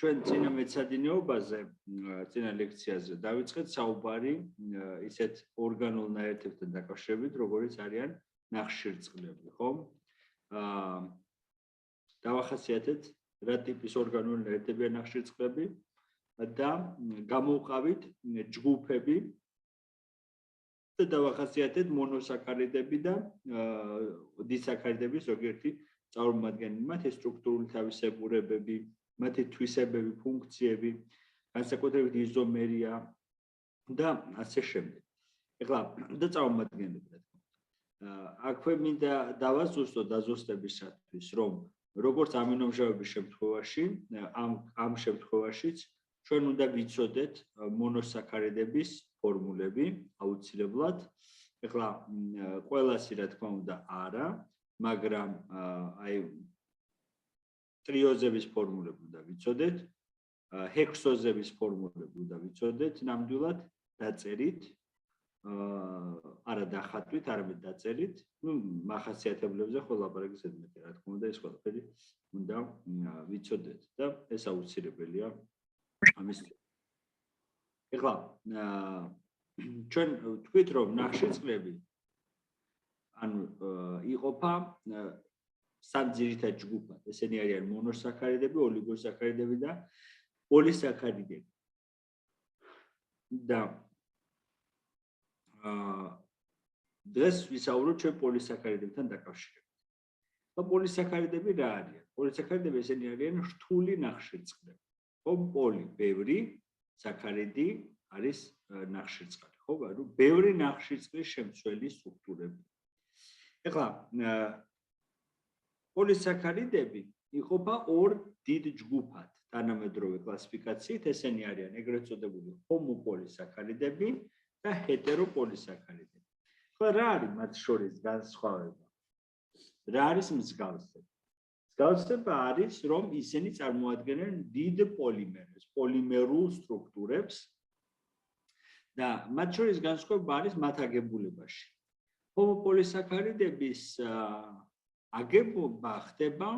ჩვენ წინა მეცადინეობაზე, წინა ლექციაზე დავიწყეთ საუბარი ისეთ ორგანულ ნაერთებთან დაკავშირებით, როგორიც არიან ნახშირწყლები, ხო? დავახასიათეთ რა ტიპის ორგანული ნაერთებია ნახშირწყლები და გამოვყავით ჯგუფები და დავახასიათეთ მონოსაქარიდები და დისაქარიდების ზოგიერთი წარმომადგენელი, მათი სტრუქტურული თავისებურებები, მათი თვისებები, ფუნქციები, განსაკუთრებით იზომერია და ასე შემდეგ. ეხლა და წარმომადგენლები რა თქმა უნდა. აქვე მინდა დავაზუსტო დაზუსტებისათვის, რომ როგორც ამინომჟავების შემთხვევაში, ამ შემთხვევაშიც ჩვენ უნდა ვიცოდეთ მონოსაქარიდების ფორმულები აუცილებლად. ეხლა ყველასი რა თქმა უნდა არა, მაგრამ აი ტრიოზების ფორმულები უნდა ვიცოდეთ, ჰექსოზების ფორმულები უნდა ვიცოდეთ, ნამდვილად დაწერით, არა დახატვით, არამედ დაწერით, მახასიათებლებზე ხო ლაპარაკი ზედმეტი, რა თქმა უნდა, ეს ყველაფერი უნდა ვიცოდეთ და ეს აუცილებელია ამის. ეხლა ჩვენ ვთქვით, რომ ნახშირწყლები ანუ იყოფა სამ ძირითად ჯგუფად. ესენი არიან მონოსაქარიდები, ოლიგოსაქარიდები და პოლისაქარიდები. და დღეს ვისაუბროთ ჩვენ პოლისაქარიდებთან დაკავშირებით. და პოლისაქარიდები რა არიან? პოლისაქარიდები ესენი არიან რთული ნახშირწყლები. ხო, პოლი ბევრი, საქარიდი არის ნახშირწყალი, ხო? ანუ ბევრი ნახშირწყლის შემცველი სტრუქტურები. ეხლა პოლისაქარიდები იყოფა ორ დიდ ჯგუფად თანამედროვე კლასიფიკაციით, ესენი არიან ეგრეთ წოდებული ჰომოპოლისაქარიდები და ჰეტეროპოლისაქარიდები. ეხლა რა არის მათ შორის განსხვავება? რა არის მსგავსება? მსგავსება არის, რომ ისინი წარმოადგენენ დიდ პოლიმერებს, პოლიმერულ სტრუქტურებს და მათ შორის განსხვავება არის მათ აგებულებაში. ჰომოპოლისაქარიდების აგებობა ხდება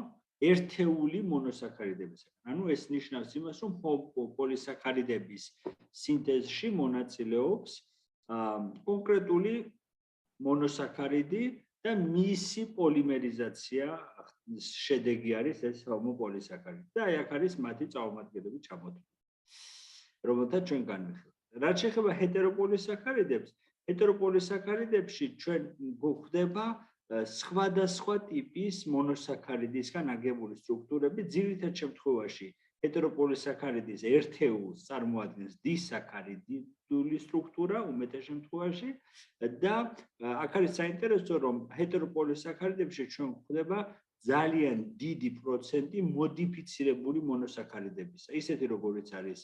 ერთეული მონოსაქარიდებისგან. ანუ ეს ნიშნავს იმას, რომ ჰომოპოლისაქარიდების სინთეზში მონაწილეობს კონკრეტული მონოსაქარიდი და მისი პოლიმერიზაცია შედეგი არის ეს ჰომოპოლისაქარიდი. და აი აქ არის მათი წარმომადგენლები ჩამოთვლილი, რომელთა ჩვენ განვიხილეთ. რაც შეეხება ჰეტეროპოლისაქარიდებს, ჰეტეროპოლისაქარიდებში ჩვენ გვხვდება სხვადასხვა ტიპის მონოსაქარიდისგან აგებული სტრუქტურები. ძირითად შემთხვევაში ჰეტეროპოლისაქარიდის ერთეულს წარმოადგენს დისაქარიდული სტრუქტურა უმეტეს შემთხვევაში და აქ არის საინტერესო, რომ ჰეტეროპოლისაქარიდებში ჩვენ გვხვდება ძალიან დიდი პროცენტი მოდიფიცირებული მონოსაქარიდებისა, ისეთი როგორიც არის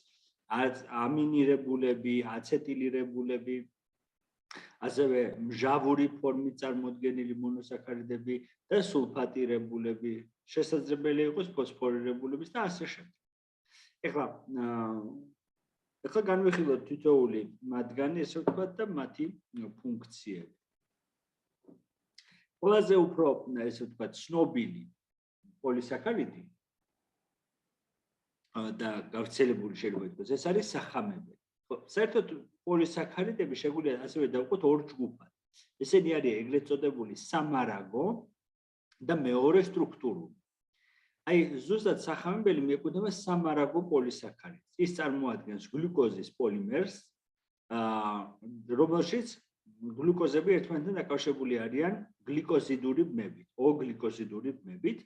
ამინირებულები, აცეტილირებულები, ასევე მჟავური ფორმით წარმოდგენილი მონოსაქარიდები და სულფატირებულები, შესაძლებელი იყოს ფოსფორირებულების და ასე შემდეგ. ეხლა განვიხილოთ თითოეული მათგანი, ესე ვთქვათ, და მათი ფუნქციები. ყველაზე უფრო, ესე ვთქვათ, ცნობილი პოლისაქარიდი და გავრცელებული შეიძლება ითქვას, ეს არის სახამებელი. საერთოდ პოლისაქარიდები შეგვიძლია ასევე დავყოთ ორ ჯგუფად. ესენი არის ეგრეთ წოდებული სამარაგო და მეორე სტრუქტურული. აი ზუსტად სახამებელი მიეკუთვნება სამარაგო პოლისაქარიდს. ის წარმოადგენს გლუკოზის პოლიმერს, რომელშიც გლუკოზები ერთმანეთთან დაკავშირებული არიან გლიკოზიდური ბმებით, ოგლიკოზიდური ბმებით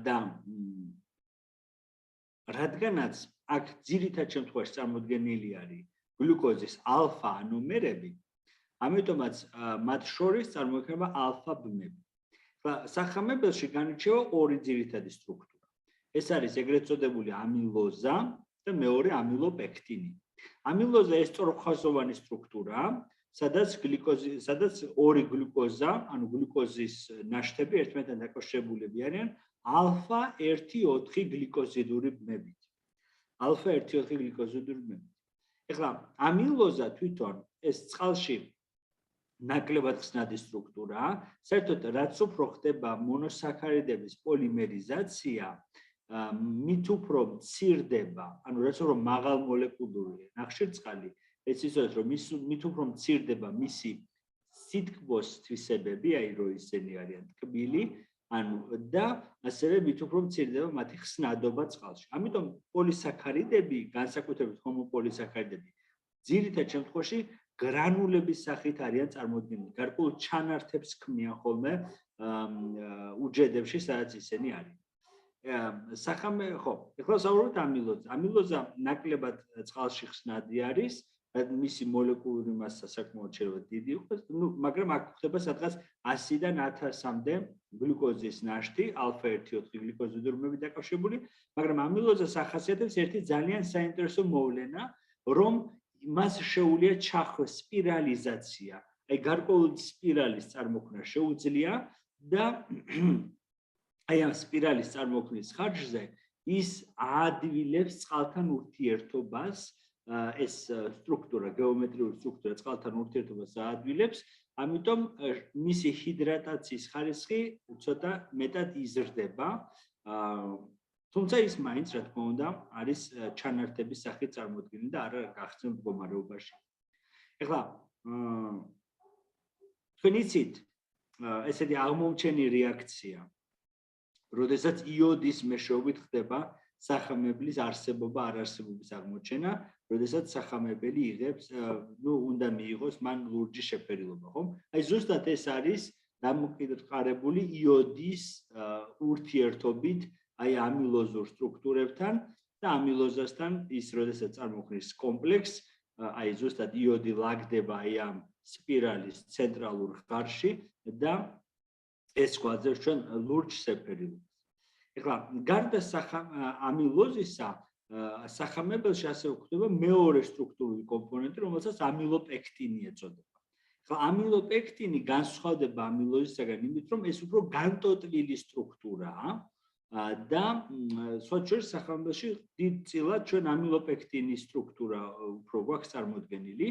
და რადგანაც აქ ძირითად შემთხვევაში წარმოდგენილი არის გლუკოზის ალფა ანომერები, ამიტომაც მათ შორის წარმოიქმნება ალფა ბმები. სახამებელში განირჩევა ორი ძირითადი სტრუქტურა. ეს არის ეგრეთ წოდებული ამილოზა და მეორე ამილოპექტინი. ამილოზა ეს სწორხაზოვანი სტრუქტურაა, სადაც ორი გლუკოზა, ანუ გლუკოზის ნაშთები ერთმანეთთან დაკავშირებულები არიან ალფა 1,4 გლიკოზიდური ბმებით. ალფა 1,4 გლიკოზიდური ბმებით. ეხლა ამილოზა თვითონ ეს წყალში ნაკლებად ხსნადი სტრუქტურაა. საერთოდ რაც უფრო ხდება მონოსაქარიდების პოლიმერიზაცია, მით უფრო მცირდება, ანუ რაც უფრო მაღალ მოლეკულური ნახშირწყალი, ეს ისოდეს რომ მით უფრო მცირდება მისი სითბოს თვისებები, აი რო ისინი არიან ტკბილი, ანუ და ასევე მით უფრო მცირდება მათი ხსნადობა წყალში. ამიტომ პოლისაქარიდები, განსაკუთრებით ჰომოპოლისაქარიდები, ძირითად შემთხვევაში გრანულების სახით არიან წარმოდგენილი. გარკვეულ ჩანართებს ქმნიან ხოლმე უჯედებში, სადაც ისინი არიან. ხო, ეხლა ვსაუბრობთ ამილოზზე. ამილოზა ნაკლებად წყალში ხსნადი არის, მისი მოლეკულური მასა საკმაოდ შეიძლება დიდი იყოს, მაგრამ აქ ხდება სადღაც 100-დან 1000-მდე გლუკოზის ნაშთი, ალფა-1,4 გლიკოზიდურები დაკავშირებული, მაგრამ ამილოზას ახასიათებს ერთი ძალიან საინტერესო მოვლენა, რომ მას შეუძლია ჩახვეს სპირალიზაცია. აი გარკვეული სპირალის წარმოქმნა შეუძლია და აი ამ სპირალის წარმოქმნის ხარჯზე ის აადვილებს წყალთან ურთიერთობას, ეს სტრუქტურა, გეომეტრიული სტრუქტურა წყალთან ურთიერთობას აადვილებს, ამიტომ მისი ჰიდრატაციის ხარისხი ცოტა მეტად იზრდება, თუმცა ის მაინც, რა თქმა უნდა, არის ჩანართების სახით წარმოდგენილი და არ გახსნილ მდგომარეობაში. ეხლა თქვენ იცით, ესეთი აღმომჩენი რეაქცია, როდესაც იოდის მეშვეობით ხდება სახამებლის არსებობა არარსებობის აღმოჩენა, როდესაც სახამებელი იღებს, უნდა მიიღოს მან ლურჯი შეფერილობა, ხო? აი ზუსტად ეს არის დამოკიდებული იოდის ურთიერთობით აი ამილოზურ სტრუქტურებთან და ამილოზასთან ის როდესაც წარმოქმნის კომპლექსს, აი ზუსტად იოდი ლაგდება აი ამ სპირალის ცენტრალურ ღარში და ეს გვაძლევს ჩვენ ლურჯ შეფერილობას. ეხლა გარდა ამილოზისა, სახამებელში ასევე გვხვდება მეორე სტრუქტურული კომპონენტი, რომელსაც ამილოპექტინი ეწოდება. ეხლა ამილოპექტინი განსხვავდება ამილოზისაგან იმით, რომ ეს უფრო განტოტვილი სტრუქტურაა და სხვა შორის სახამებელში დიდწილად ჩვენ ამილოპექტინის სტრუქტურა უფრო გვაქვს წარმოდგენილი.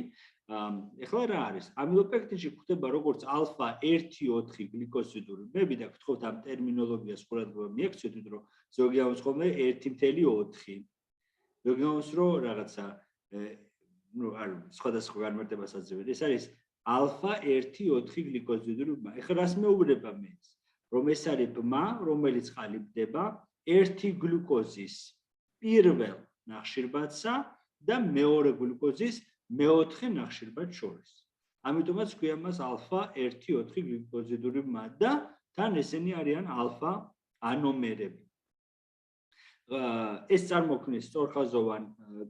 ეხლა რა არის? ამილოპექტინში გვხვდება როგორც ალფა-1,4 გლიკოზიდურები და გთხოვთ ამ ტერმინოლოგიას ყურადღება მიექცევით, რომ ზოგი ამბობს ხოლმე 1,4. ზოგი ამბობს, რომ რაღაცა არ სხვადასხვა განმარტებას აძლევს. ეს არის ალფა-1,4 გლიკოზიდური. ეხლა რას მეუბნება მე ეს? რომ ეს არის ბმა, რომელიც ყალიბდება ერთი გლუკოზის პირველ ნახშირბაცსა და მეორე გლუკოზის მეოთხე ნახშირბაც შორის. ამიტომაც ქვია მას ალფა-1,4 გლიკოზიდური ბმა და თან ესენი არიან ალფა ანომერები. ეს წარმოქმნის სწორხაზოვან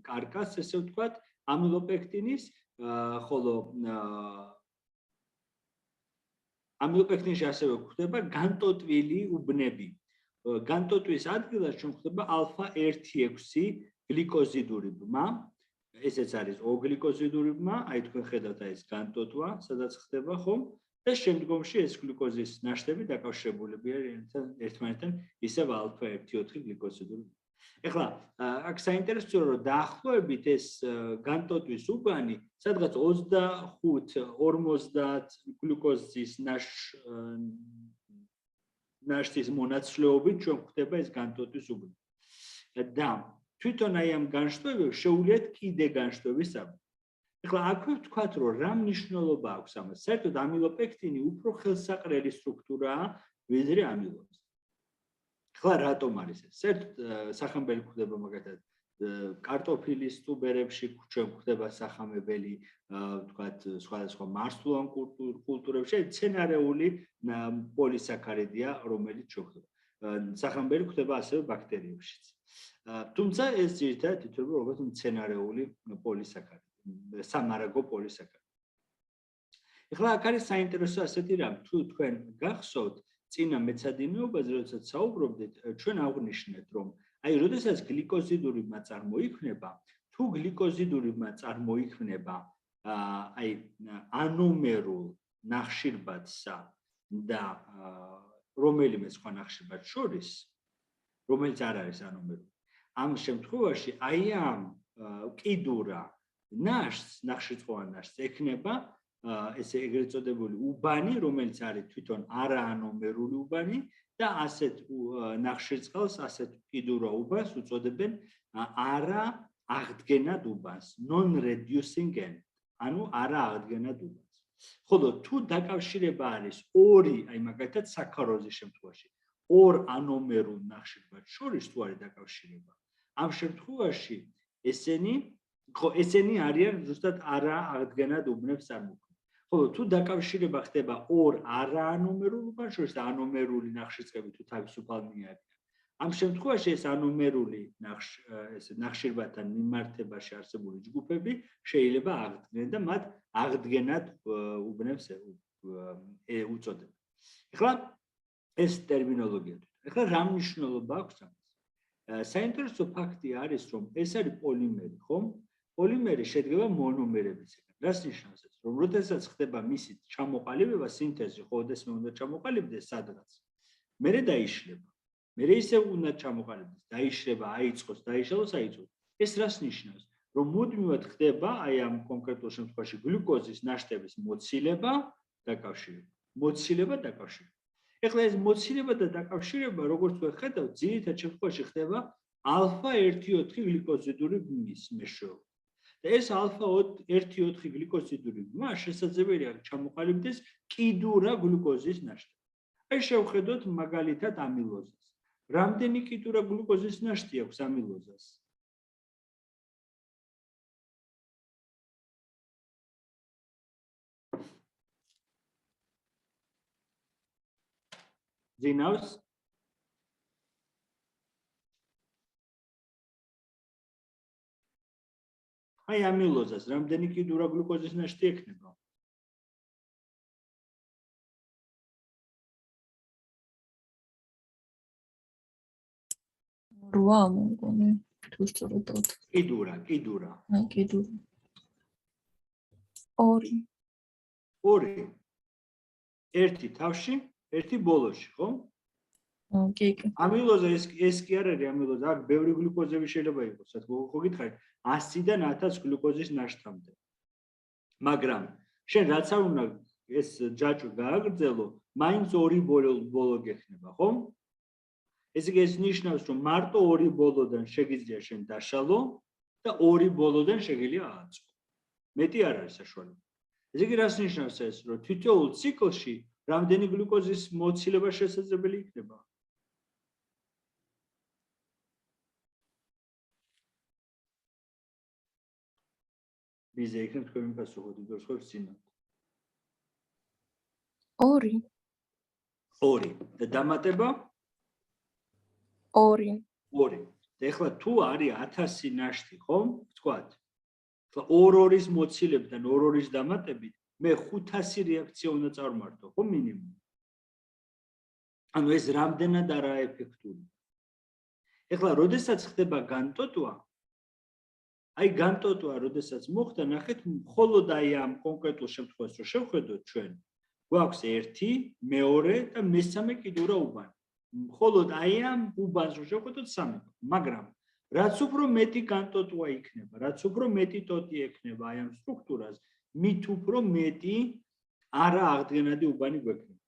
კარკასს, ესე ვთქვათ, ამილოპექტინის, ხოლო ამილოპექტინში ასევე გვხვდება განტოტვილი უბნები. განტოტვის ადგილას ჩვენ გვხვდება ალფა-1,6 გლიკოზიდური ბმა. ესეც არის ოგლიკოზიდური ბმა, აი თქვენ ხედავთ აი ეს განტოტვა, სადაც ხდება ხომ? და შემდგომში ეს გლუკოზის ნაშთები დაკავშირებულები არიან ერთმანეთთან, ისევ ალფა-1,4 გლიკოზიდური. ეხლა აქ საინტერესოა, რომ დაახლოებით ეს განტოტვის უბანი სადღაც 25-50 გლუკოზის ნაშთის მონაცვლეობით ჩვენ გვხვდება ეს განტოტვის უბანი. და თვითონ აი ამ განშტოებებს შეუძლიათ კიდე განშტოების საბუთი. ეხლა აქვე ვთქვათ, რომ რა მნიშვნელობა აქვს ამას? საერთოდ ამილოპექტინი უფრო ხელსაყრელი სტრუქტურაა, ვიდრე ამილოზი. ეხლა რატომ არის ეს? საერთოდ სახამებელი გვხვდება მაგათად კარტოფილის ტუბერებში, ჩვენ გვხვდება სახამებელი, ვთქვათ, სხვადასხვა მარცვლოვან კულტურებში, მცენარეული პოლისაქარიდია, რომელიც შეგვხვდება. სახამებელი გვხვდება ასევე ბაქტერიებშიც. თუმცა ეს ძირითადად ითვლება როგორც მცენარეული პოლისაქარიდი, სამარაგო პოლისაქარიდი. ეხლა აქ არის საინტერესო ასეთი რამ, თუ თქვენ გახსოვთ წინა მეცადინეობაზე, როდესაც საუბრობდით, ჩვენ აღვნიშნეთ, რომ აი, როდესაც გლიკოზიდური ბმა წარმოიქმნება, თუ გლიკოზიდური ბმა წარმოიქმნება აი ანომერულ ნახშირბაცსა და რომელიმე სხვა ნახშირბაც შორის, რომელიც არ არის ანომერული. ამ შემთხვევაში აი ამ კიდურა ნაშთს, ნახშირწყალოვან ნაშთს ექნება ესე ეგრეთ წოდებული უბანი, რომელიც არის თვითონ არაანომერული უბანი და ასეთ ნახშირწყალს, ასეთ კიდურა უბანს უწოდებენ არააღდგენად უბანს, non-reducing element, ანუ არააღდგენად უბანს. ხოლო თუ დაკავშირება არის ორი, აი მაგალითად საქაროზის შემთხვევაში, ორ ანომერულ ნახშირბადს შორის თუ არის დაკავშირება, ამ შემთხვევაში ესენი არიან ზუსტად არააღდგენად უბნებს წარმოქმნიან. ხოლო თუ დაკავშირება ხდება ორ არაანომერულ უბანს შორის და ანომერული ნახშირწყები თუ თავისუფალნი არიან, ამ შემთხვევაში ეს ანომერული ნახშირბადთან მიმართებაში არსებული ჯგუფები შეიძლება აღდგნენ და მათ აღდგენად უბნებს უწოდებენ. ეხლა ეს ტერმინოლოგია. ეხლა რა მნიშვნელობა აქვს ამას? საინტერესო ფაქტი არის, რომ ეს არის პოლიმერი, ხომ? პოლიმერი შედგება მონომერებისგან. რას ნიშნავს ეს? რომ როდესაც ხდება მისი ჩამოყალიბება, სინთეზი, ხოდესმე უნდა ჩამოყალიბდეს სადღაც. მერე დაიშლება. მერე ისევ უნდა ჩამოყალიბდეს, დაიშლება, აიწყოს, დაიშალოს, აიწყოს. ეს რას ნიშნავს? რომ მუდმივად ხდება აი ამ კონკრეტულ შემთხვევაში გლუკოზის ნაშთების მოცილება, დაკავშირება. მოცილება, დაკავშირება. ეხლა ეს მოცილება და დაკავშირება, როგორც ვხედავთ, ძირითად შემთხვევაში ხდება ალფა-1,4 გლიკოზიდური ბმის მეშვეობით. და ეს ალფა-1,4 გლიკოზიდური ბმა შესაძლებელია ჩამოყალიბდეს კიდურა გლუკოზის ნაშთი. აი შევხედოთ მაგალითად ამილოზას. რამდენი კიდურა გლუკოზის ნაშთი აქვს ამილოზას? ძინავს აი ამილოზას რამდენი კიდურა გლუკოზის ნაშთი ექნება? რვა მოგონი თუ სწორად კიდურა ორი ერთი თავში ერთი ბოლოში ხო? კი. ამილოზა ეს კი არ არის ამილოზა, აქ ბევრი გლუკოზები შეიძლება იყოს, ხო გითხარით 100-დან 1000 გლუკოზის ნაშთამდე. მაგრამ შენ რაც არ უნდა ეს ჯაჭვი გააგრძელო, მაინც ორი ბოლო გექნება, ხო? ესე იგი ეს ნიშნავს, რომ მარტო ორი ბოლოდან შეგიძლია შენ დაშალო და ორი ბოლოდან შეგიძლია ააწყო. მეტი არ არის საშუალება. ესე იგი რას ნიშნავს ეს, რომ თითოეულ ციკლში რამდენი გლუკოზის მოცილება შესაძლებელი იქნება? ბიზე იქნებ თქვენი პასუხი, დრო სხვა ვცინოთ. 2 და დამატება 2. და ეხლა თუ არის 1000 ნაშთი, ხომ? ვთქვათ. ეხლა 2-2-ის მოცილებიდან 2-2-ის დამატებით მე 500 რეაქცია უნდა წარმართო, ხო მინიმუმ. ანუ ეს რამდენად არაეფექტური. ეხლა როდესაც ხდება განტოტვა, აი განტოტვა როდესაც მოხდა, ნახეთ, მხოლოდ აი ამ კონკრეტულ შემთხვევაში რომ შევხედოთ ჩვენ, გვაქვს 1, 2 და მესამე კიდურა უბანი. მხოლოდ აი ამ უბანს რომ შევხედოთ 3, მაგრამ რაც უფრო მეტი განტოტვა იქნება, რაც უფრო მეტი ტოტი ექნება აი ამ სტრუქტურას, მით უფრო მეტი არააღდგენადი უბანი გვექნება.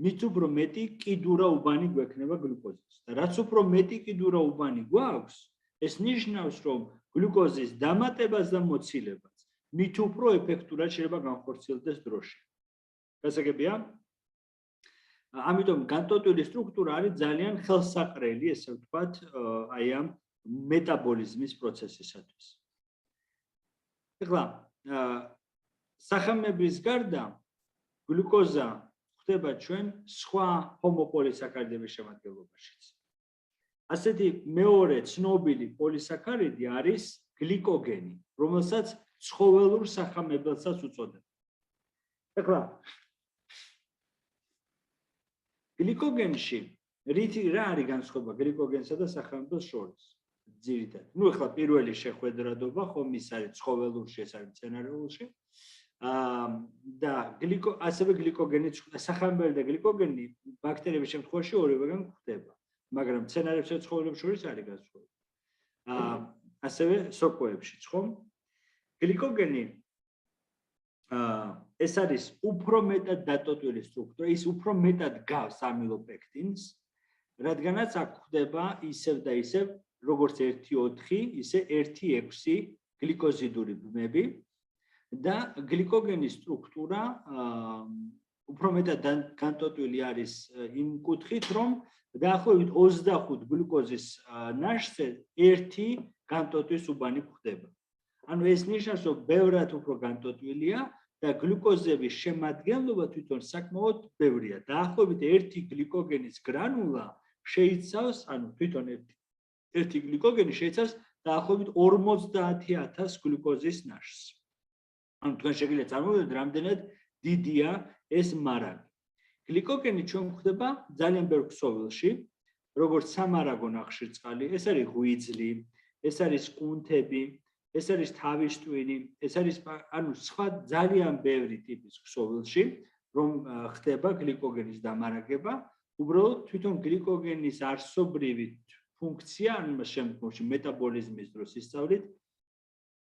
მით უფრო მეტი კიდურა უბანი გვექნება გლუკოზის. და რაც უფრო მეტი კიდურა უბანი გვაქვს, ეს ნიშნავს, რომ გლუკოზის დამატებას და მოცილებას მით უფრო ეფექტურად შეიძლება განხორციელდეს დროში. გასაგებია? ამიტომ განტოტვილი სტრუქტურა არის ძალიან ხელსაყრელი, ესე ვთქვათ, აი ამ მეტაბოლიზმის პროცესისათვის. ეხლა სახამებრის გარდა გლუკოზა ხდება ჩვენ სხვა ჰომოპოლისაქარიდების შემადგენლობაშიც. ასეთი მეორე ცნობილი პოლისაქარიდი არის გლიკოგენი, რომელსაც ცხოველურ სახამებელსაც უწოდებენ. ეხლა გლიკოგენში რა არის განსხვავება გლიკოგენსა და სახამებელს შორის? ძირითადად. ნუ ეხლა პირველი შეხვედრადობა ხომ ის არის ცხოველურში, ეს არის მცენარეულში. და ასევე გლიკოგენი, სახამებელი და გლიკოგენი ბაქტერიების შემთხვევაში ორივეგან გვხვდება. მაგრამ მცენარეებსა და ცხოველებს შორის არის განსხვავება. ასევე სოკოებშიც, ხომ? გლიკოგენი ეს არის უფრო მეტად დატოტვილი სტრუქტურა, ის უფრო მეტად გავს ამილოპექტინს, რადგანაც აქ ხდება ისევ და ისევ, როგორც 1,4, ისე 1,6 გლიკოზიდური ბმები და გლიკოგენის სტრუქტურა უფრო მეტად განტოტვილი არის იმ კუთხით, რომ დაახლოებით 25 გლუკოზის ნაშთზე 1 განტოტვის უბანი ხდება. ანუ ეს ნიშნავს, რომ ბევრად უფრო განტოტვილია და გლუკოზების შემადგენლობა თვითონ საკმაოდ ბევრია. დაახლოებით 1 გლიკოგენის გრანულა შეიცავს, ანუ თვითონ ერთი გლიკოგენი შეიცავს დაახლოებით 50,000 გლუკოზის ნაშთს. ანუ თქვენ შეგიძლიათ წარმოვიდგინოთ, რამდენად დიდია ეს მარაგი. გლიკოგენი ჩვენ გვხვდება ძალიან ბევრ ქსოვილში, როგორც სამარაგო ნახშირწყალი, ეს არის ღვიძლი, ეს არის კუნთები, ეს არის თავის ტვინი, ეს არის ანუ სხვა ძალიან ბევრი ტიპის ქსოვილში, რომ ხდება გლიკოგენის დამარაგება, უბრალოდ თვითონ გლიკოგენის არსობრივი ფუნქცია, ანუ შემდგომში მეტაბოლიზმის დროს ისწავლით,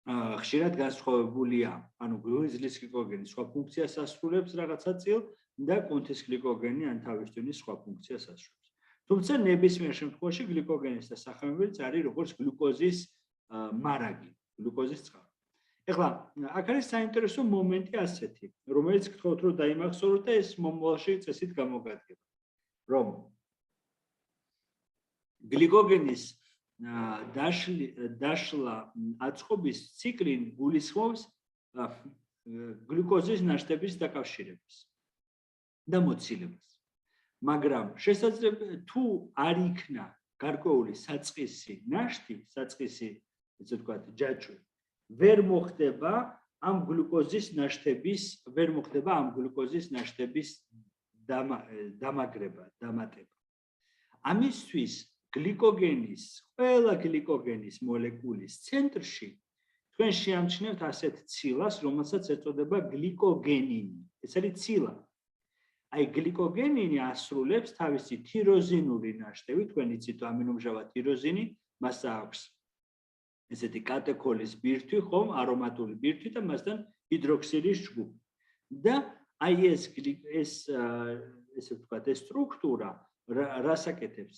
ხშირად განსხვავებულია, ანუ ღვიძლის გლიკოგენი სხვა ფუნქციას ასრულებს რაღაცა წილ და კუნთის გლიკოგენი ან თავის ტვინის სხვა ფუნქციას ასრულებს. თუმცა ნებისმიერ შემთხვევაში გლიკოგენის დასახმებელიც არის როგორც გლუკოზის მარაგი, გლუკოზის წყარო. ეხლა აქ არის საინტერესო მომენტი ასეთი, რომელიც გთხოვთ რომ დაიმახსოვროთ და ეს მომავალში წესით გამოგადგება, რომ გლიკოგენის დაშლა აწყობის ციკლი გულისხმობს გლუკოზის ნაშთების დაკავშირებას და მოცილებას. მაგრამ შესაძლოა თუ არ იქნა გარკვეული საწყისი ნაშთი, საწყისი ესე ვთქვათ, ჯაჭვი, ვერ მოხდება ამ გლუკოზის ნაშთების დამაგრება, დამატება. ამისთვის ყველა გლიკოგენის მოლეკულის ცენტრში თქვენ შეამჩნევთ ასეთ ცილას, რომელსაც ეწოდება გლიკოგენინი. ეს არის ცილა. აი გლიკოგენინი ასრულებს თავისი თიროზინური ნაშთები, თქვენ იცით ამინომჟავა თიროზინი, მას აქვს ესეთი კატეხოლის ბირთვი, ხომ, არომატული ბირთვი და მასთან ჰიდროქსილის ჯგუფი. და აი ესე ვთქვათ, ეს სტრუქტურა რას აკეთებს?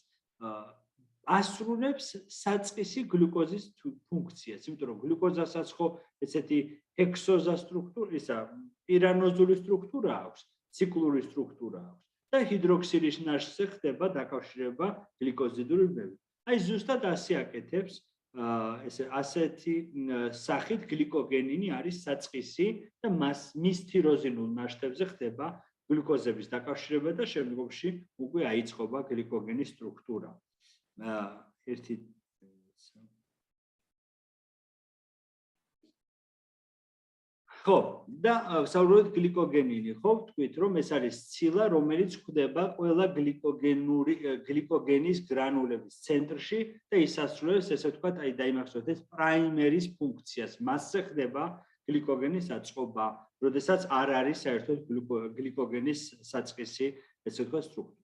ასრულებს საწყისი გლუკოზის ფუნქციას, იმიტომ რომ გლუკოზასაც ხო ესეთი ჰექსოზა სტრუქტურა, ისა პირანოზული სტრუქტურა აქვს, ციკლური სტრუქტურა აქვს და ჰიდროქსილის ნაშთზე ხდება დაკავშირება გლიკოზიდური ბმებით. აი ზუსტად ასე აკეთებს ასეთი სახით გლიკოგენინი არის საწყისი და მის თიროზინულ ნაშთებზე ხდება გლუკოზების დაკავშირება და შემდგომში უკვე აიწყობა გლიკოგენის სტრუქტურა. ხო, და საუბრობთ გლიკოგენინი, ხო, ვთქვით, რომ ეს არის ცილა, რომელიც ხდება ყველა გლიკოგენის გრანულების ცენტრში და ის ასრულებს, ესე ვთქვათ, აი დაიმახსოვრეთ ეს პრაიმერის ფუნქციას. მასზე ხდება გლიკოგენის აწყობა, როდესაც არ არის საერთოდ გლიკოგენის საწყისი, ესე ვთქვათ, სტრუქტურა.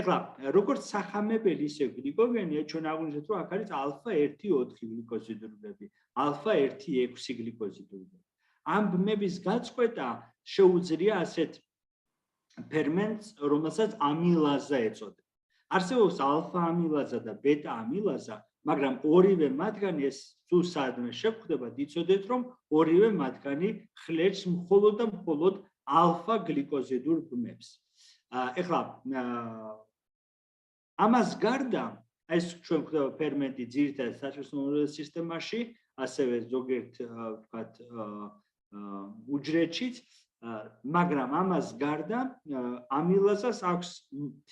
ეხლა, როგორც სახამებელი, ისე გლიკოგენია, ჩვენ აღვნიშნეთ, რომ აქ არის α1,4 გლიკოზიდური ბმები, α1,6 გლიკოზიდური ბმები. ამ ბმების გაწყვეტა შეუძლია ასეთ ფერმენტს, რომელსაც ამილაზა ეწოდება. არსებობს ალფა ამილაზა და ბეტა ამილაზა, მაგრამ ორივე მათგანი ეს თუ სადმე შეგვხვდებათ, იცოდეთ, რომ ორივე მათგანი ხლებს მხოლოდ და მხოლოდ ალფა გლიკოზიდურ ბმებს. ეხლა ამას გარდა ეს ჩვენ გვხვდება ფერმენტი ძირითადად საჭმელთმოქმედების სისტემაში, ასევე ზოგიერთ ვთქვათ უჯრედშიც, მაგრამ ამას გარდა ამილაზას აქვს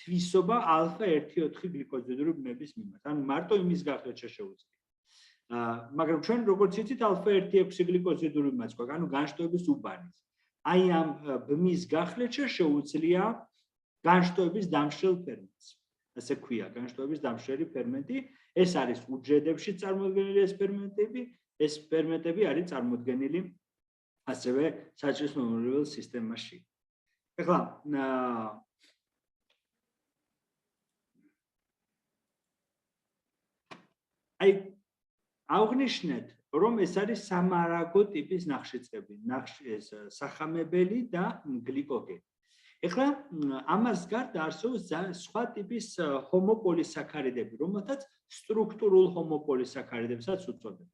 თვისობა α1,4 გლიკოზიდური ბმების მიმართ. ანუ მარტო იმის გახდეჩა შეუძლია. მაგრამ ჩვენ როგორც იცით α1,6 გლიკოზიდური ბმაც გვაქვს, ანუ განშტოების უბანის. აი ამ ბმის გახლეჩა შეუძლია განშტოების დამშრელ ფერმენტს. ასე ქვია, განშტოების დამშრელი ფერმენტი, ეს არის უჯრედებში წარმოდგენილი ეს ფერმენტები არის წარმოდგენილი ასევე საჭმელთმოქმედებელ სისტემაში. ეხლა აი აღვნიშნეთ, რომ ეს არის სამარაგო ტიპის ნახშირწყები, სახამებელი და გლიკოგენი. ეხლა ამას გარდა არსებობს სხვა ტიპის ჰომოპოლისაქარიდები, რომელთაც სტრუქტურულ ჰომოპოლისაქარიდებსაც უწოდებენ.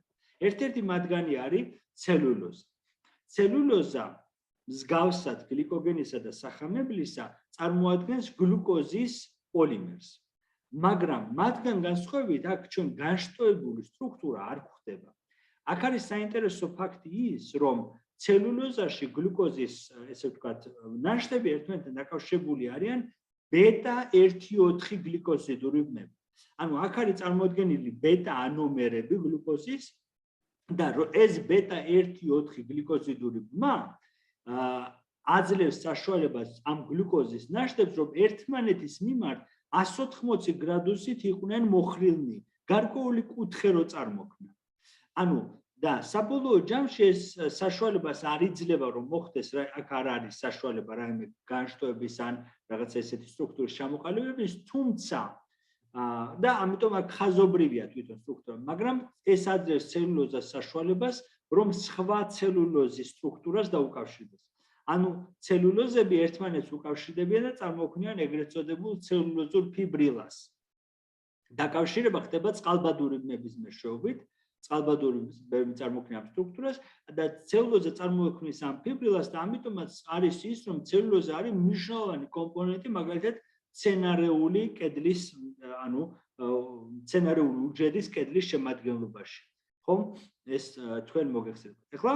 ერთ-ერთი მათგანი არის ცელულოზა. ცელულოზა მსგავსად გლიკოგენისა და სახამებლისა წარმოადგენს გლუკოზის პოლიმერს. მაგრამ მათგან განსხვავებით აქ ჩვენ განშტოებული სტრუქტურა არ გვხდება. აქ არის საინტერესო ფაქტი ის, რომ ცელულოზაში გლუკოზის, ესე ვთქვათ, ნაშთები ერთმანეთთან დაკავშირებული არიან ბეტა-1,4 გლიკოზიდური ბმები. ანუ აქ არის წარმოდგენილი ბეტა ანომერები გლუკოზის და ეს ბეტა-1,4 გლიკოზიდური ბმა აძლევს საშუალებას ამ გლუკოზის ნაშთებს, რომ ერთმანეთის მიმართ 180 გრადუსით იყვნენ მოხრილნი, გარკვეული კუთხე რო წარმოქმნა. ანუ და საბოლოო ჯამში ეს საშუალებას არ იძლევა რომ მოხდეს, აქ არ არის საშუალება რაიმე განშტოების ან რაღაცა ესეთი სტრუქტურის ჩამოყალიბების, თუმცა და ამიტომ აქ ხაზობრივია თვითონ სტრუქტურა, მაგრამ ეს აძლევს ცელულოზას საშუალებას, რომ სხვა ცელულოზის სტრუქტურას დაუკავშირდეს. ანუ ცელულოზები ერთმანეთს უკავშირდებიან და წარმოქმნიან ეგრეთ წოდებულ ცელულოზურ ფიბრილას. დაკავშირება ხდება წყალბადური ბმების მეშვეობით, წყალბადური ბმები წარმოქმნიან ამ სტრუქტურას და ცელულოზა წარმოქმნის ამ ფიბრილას და ამიტომაც არის ის, რომ ცელულოზა არის მნიშვნელოვანი კომპონენტი, მაგალითად, მცენარეული კედლის, ანუ მცენარეული უჯრედის კედლის შემადგენლობაში. ხომ? ეს თქვენ მოგეხსენებათ. ეხლა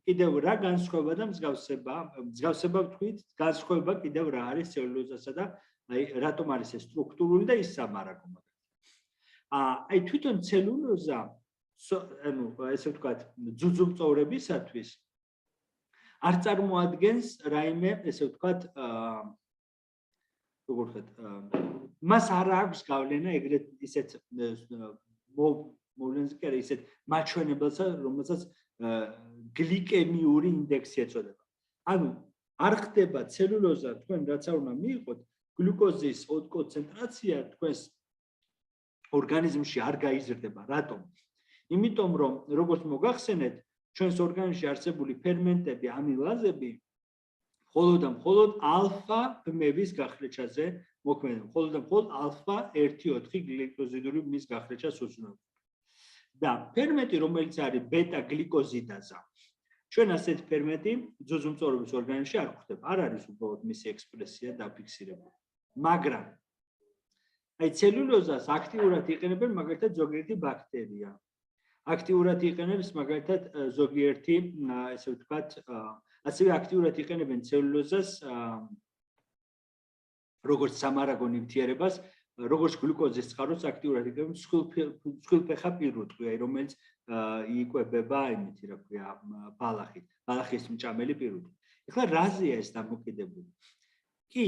კიდევ რა განსხვავება და მსგავსება ვთქვით, განსხვავება კიდევ რა არის ცელულოზასა და აი რატომ არის ეს სტრუქტურული და ის სამარაგო მაგალითად. აი თვითონ ცელულოზა, ანუ ესე ვთქვათ, ძუძუმწოვრებისათვის არ წარმოადგენს რაიმე, ესე ვთქვათ, როგორ ვთქვათ, მას არ აქვს გავლენა ეგრეთ ისეთ მოვლენზე კი არა, ისეთ მაჩვენებელსა, რომელსაც გლიკემიური ინდექსი ეწოდება. ანუ არ ხდება ცელულოზა, თქვენ რაც არ უნდა მიიღოთ, გლუკოზის კონცენტრაცია თქვენს ორგანიზმში არ გაიზრდება. რატომ? იმიტომ რომ როგორც მოგახსენეთ, ჩვენს ორგანიზმში არსებული ფერმენტები, ამილაზები მხოლოდ და მხოლოდ ალფა ბმების გახლეჩაზე მოქმედებენ. მხოლოდ და მხოლოდ ალფა-1,4 გლიკოზიდური ბმის გახლეჩას უზრუნველყოფენ. და ფერმენტი, რომელიც არის ბეტა გლიკოზიდაზა, ჩვენ ასეთ ფერმენტი ძუძუმწოვრების ორგანიზმში არ გვხვდება. არ არის უბრალოდ მისი ექსპრესია დაფიქსირებული. მაგრამ აი ცელულოზას აქტიურად იყენებენ მაგალითად ზოგიერთი ბაქტერია. აქტიურად იყენებს მაგალითად ზოგიერთი, ესე ვთქვათ, ასევე აქტიურად იყენებენ ცელულოზას როგორც სამარაგო ნივთიერებას, როგორც გლუკოზის წყაროს აქტიურად იყენებენ სხვილფეხა პირუტყვი, რომელიც იკვებება იმით, რა ქვია, ბალახის მჭამელი პირუტყვი. ეხლა რაზეა ეს დამოკიდებული? კი,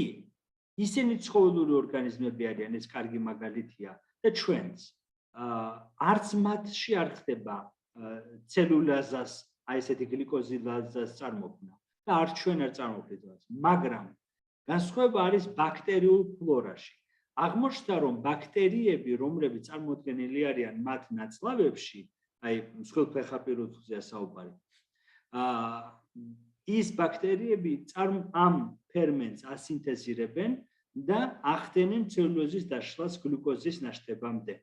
ისინი ცხოველური ორგანიზმები არიან, ეს კარგი მაგალითია და ჩვენც. არც მათში არ ხდება ცელულოზას, აი ესეთი გლიკოზიდაზას წარმოქმნა და არც ჩვენ არ წარმოქმნით, მაგრამ განსხვავება არის ბაქტერიულ ფლორაში. აღმოჩნდა, რომ ბაქტერიები, რომლებიც წარმოდგენილი არიან მათ ნაწლავებში, აი მსხვილფეხა პირუტყვზეა საუბარი, ის ბაქტერიები ამ ფერმენტს ასინთეზირებენ და ახდენენ ცელულოზის დაშლას გლუკოზის ნაშთებამდე.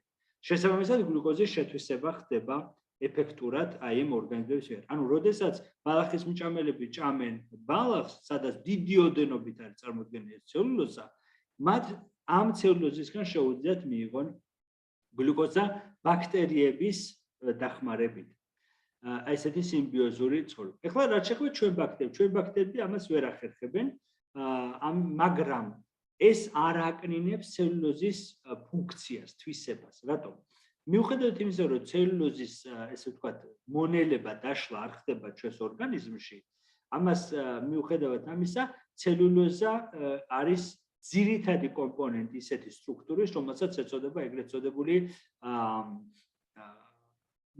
შესაბამისად, გლუკოზის შეთვისება ხდება ეფექტურად აი ამ ორგანიზმების მიერ. ანუ, როდესაც ბალახის მჭამელები ჭამენ ბალახს, სადაც დიდი ოდენობით არის წარმოდგენილი ცელულოზა, მათ ამ ცელულოზისგან შეუძლიათ მიიღონ გლუკოზა ბაქტერიების დახმარებით. აი ესეთი სიმბიოზური ცხოვრება. ეხლა რაც შეეხება ჩვენ ბაქტერიები ამას ვერ ახერხებენ, მაგრამ ეს არ აკნინებს ცელულოზის ფუნქციას, თვისებას. რატომ? მიუხედავად იმისა, რომ ცელულოზის, ესე ვთქვათ, მონელება დაშლა არ ხდება ჩვენს ორგანიზმში, ამას მიუხედავად ამისა, ცელულოზა არის ძირითადი კომპონენტი ისეთი სტრუქტურის, რომელსაც ეწოდება ეგრეთ წოდებული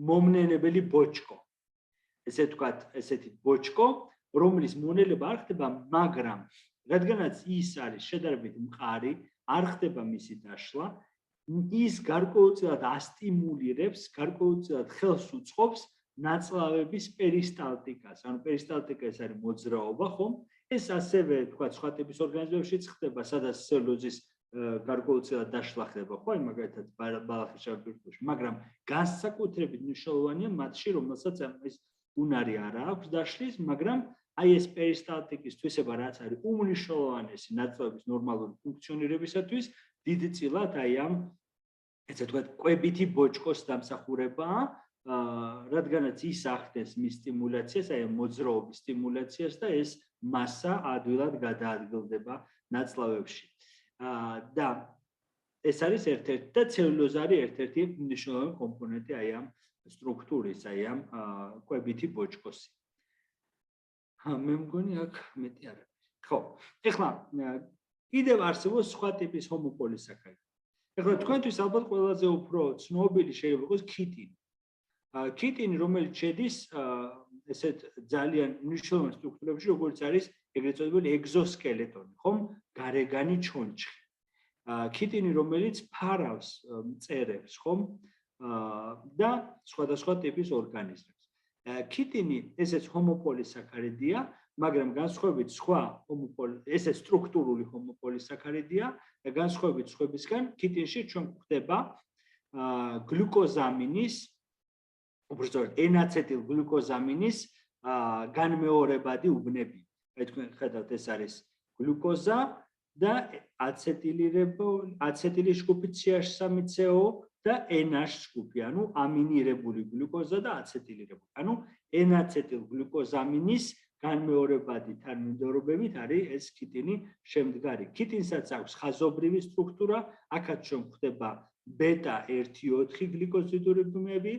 მომნელებელი ბოჭკო. ესე ვთქვათ, ესეთი ბოჭკო, რომლის მონელება არ ხდება, მაგრამ რადგანაც ის არის შედარებით მყარი, არ ხდება მისი დაშლა, ის გარკვეულწილად ასტიმულირებს, გარკვეულწილად ხელს უწყობს ნაწლავების პერისტალტიკას. ანუ პერისტალტიკა ეს არის მოძრაობა, ხომ? ეს ასევე თქვა სხვა ტიპის ორგანიზმებშიც ხდება, სადაც სელულოზის გარკვეულწილად დაშლა ხდება, ხო? მაგალითად ბალახის შარდუხტში, მაგრამ განსაკუთრებით მნიშვნელოვანია მათში, რომელსაც ეს უნარი არ აქვს დაშლის, მაგრამ აი ეს პერისტალტიკის თვისება რაც არის უმნიშვნელოვანესი ნაწლავების ნორმალური ფუნქციონირებისათვის, დიდწილად აი ამ ესე ვთქვათ, კვებითი ბოჭკოს დამსახურებაა, რადგანაც ის ახდენს მის სტიმულაციას, აი მოძრაობის სტიმულაციას და ეს მასა ადვილად გადაადგილდება ნაწლავებში. და ეს არის ერთ-ერთი და ცელულოზა არის ერთ-ერთი მნიშვნელოვანი კომპონენტი აი ამ სტრუქტურის, აი ამ კვებითი ბოჭკოსი. მე მგონი აქ მეტი არ არის. ხო, ეხლა კიდევ არსებობს სხვა ტიპის ჰომოპოლისაქარიდი. ეხლა თქვენთვის ალბათ ყველაზე უფრო ცნობილი შეიძლება იყოს ქიტინი. ქიტინი, რომელიც შედის ესეთ ძალიან მნიშვნელოვან სტრუქტურებში, როგორც არის ეგრეთ წოდებული ეგზოსკელეტონი, ხომ? გარეგანი ჩონჩხი. ქიტინი, რომელიც ფარავს მწერებს, ხომ? და სხვადასხვა ტიპის ორგანიზმებს. ქიტინი ესეც ჰომოპოლისაქარიდია, მაგრამ განსხვავებით სხვა ესე სტრუქტურული ჰომოპოლისაქარიდია და განსხვავებით სხვებისგან, ქიტინში ჩვენ გვხვდება გლუკოზამინის უბრალოდ ენაცეტილგლუკოზამინის განმეორებადი უბნები. თქვენ ხედავთ ეს არის გლუკოზა და აცეტილის ჯგუფი CH3CO და NH ჯგუფი, ანუ ამინირებული გლუკოზა და აცეტილირებული. ანუ ენაცეტილგლუკოზამინის განმეორებადი თანმიმდევრობებით არის ეს ქიტინი შემდგარი. ქიტინსაც აქვს ხაზობრივი სტრუქტურა, აქაც ჩვენ გვხვდება ბეტა-1-4 გლიკოზიდური ბმები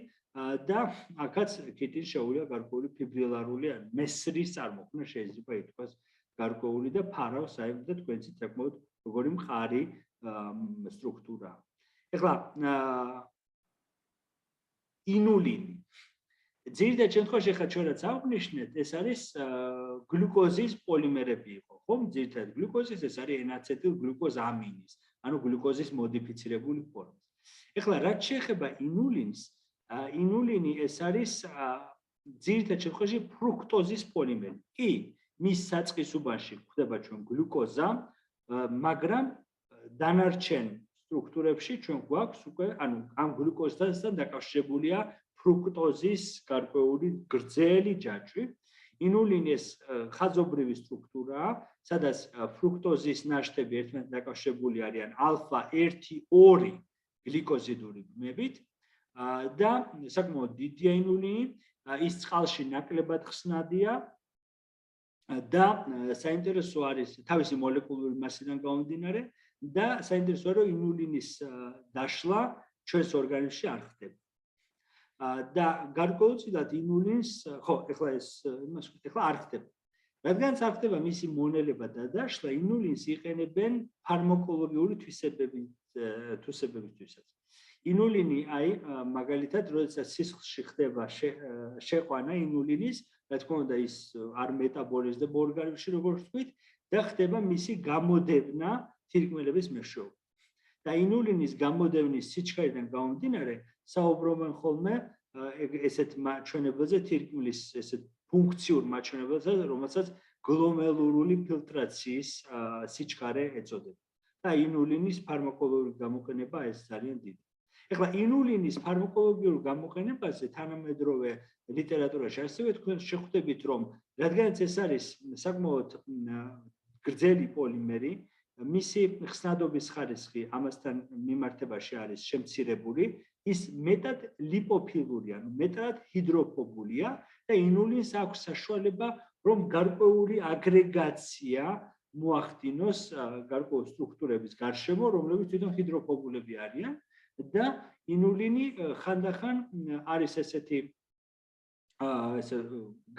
და აქაც ქიტინს შეუძლია გარკვეული ფიბრილარული ან მესრის წარმოქმნა შეიძლება ითქვას გარკვეული და ფარავს აი და თქვენც საკმაოდ როგორი მყარი სტრუქტურაა. ეხლა ინულინი. ძირითადად შემთხვევაში ახლა ჩვენ რაც აღვნიშნეთ, ეს არის გლუკოზის პოლიმერები იყო, ხომ? ძირითადად გლუკოზის ეს არის ენაცეტილგლუკოზამინის, ანუ გლუკოზის მოდიფიცირებული ფორმა. ეხლა რაც შეეხება ინულინს, ინულინი ეს არის ძირითადად შემთხვევაში ფრუქტოზის პოლიმერი. კი, მის საწყის უბანში გვხვდება ჩვენ გლუკოზა, მაგრამ დანარჩენ სტრუქტურებში ჩვენ გვაქვს უკვე, ანუ ამ გლუკოზთან დაკავშირებულია ფრუქტოზის გარკვეული გრძელი ჯაჭვი. ინულინი ეს ხაზობრივი სტრუქტურაა, სადაც ფრუქტოზის ნაშთები ერთმანეთთან დაკავშირებული არიან ალფა-1-2 გლიკოზიდური ბმებით და საკმაოდ დიდია ინულინი, ის წყალში ნაკლებად ხსნადია და საინტერესო არის თავისი მოლეკულური მასიდან გამომდინარე და საინტერესოა რომ ინულინის დაშლა ჩვენს ორგანიზმში არ ხდება. და გარკვეულწილად ინულინს, ხო, ეხლა ეს ეხლა არ ხდება. რადგანაც არ ხდება მისი მონელება და დაშლა, ინულინს იყენებენ ფარმაკოლოგიური თვისებებისთვისაც. ინულინი აი მაგალითად, როდესაც სისხლში ხდება შეყვანა ინულინის, რა თქმა უნდა ის არ მეტაბოლიზდება ორგანიზმში როგორც ვთქვით და ხდება მისი გამოდევნა თირკმელების მეშვეობით. და ინულინის გამოდევნის სიჩქარიდან გამომდინარე საუბრობენ ხოლმე ესეთ მაჩვენებელზე თირკმლის ესეთ ფუნქციურ მაჩვენებელზე, რომელსაც გლომერულური ფილტრაციის სიჩქარე ეწოდება. და ინულინის ფარმაკოლოგიური გამოყენება ეს ძალიან დიდი. ეხლა ინულინის ფარმაკოლოგიურ გამოყენებაზე თანამედროვე ლიტერატურაში ასევე თქვენ შეხვდებით, რომ რადგანაც ეს არის საკმაოდ გრძელი პოლიმერი, მისი ხსნადობის ხარისხი ამასთან მიმართებაში არის შემცირებული, ის მეტად ლიპოფილური, ანუ მეტად ჰიდროფობულია და ინულინს აქვს საშუალება, რომ გარკვეული აგრეგაცია მოახდინოს გარკვეული სტრუქტურების გარშემო, რომლებიც თვითონ ჰიდროფობულები არიან და ინულინი ხანდახან არის ესეთი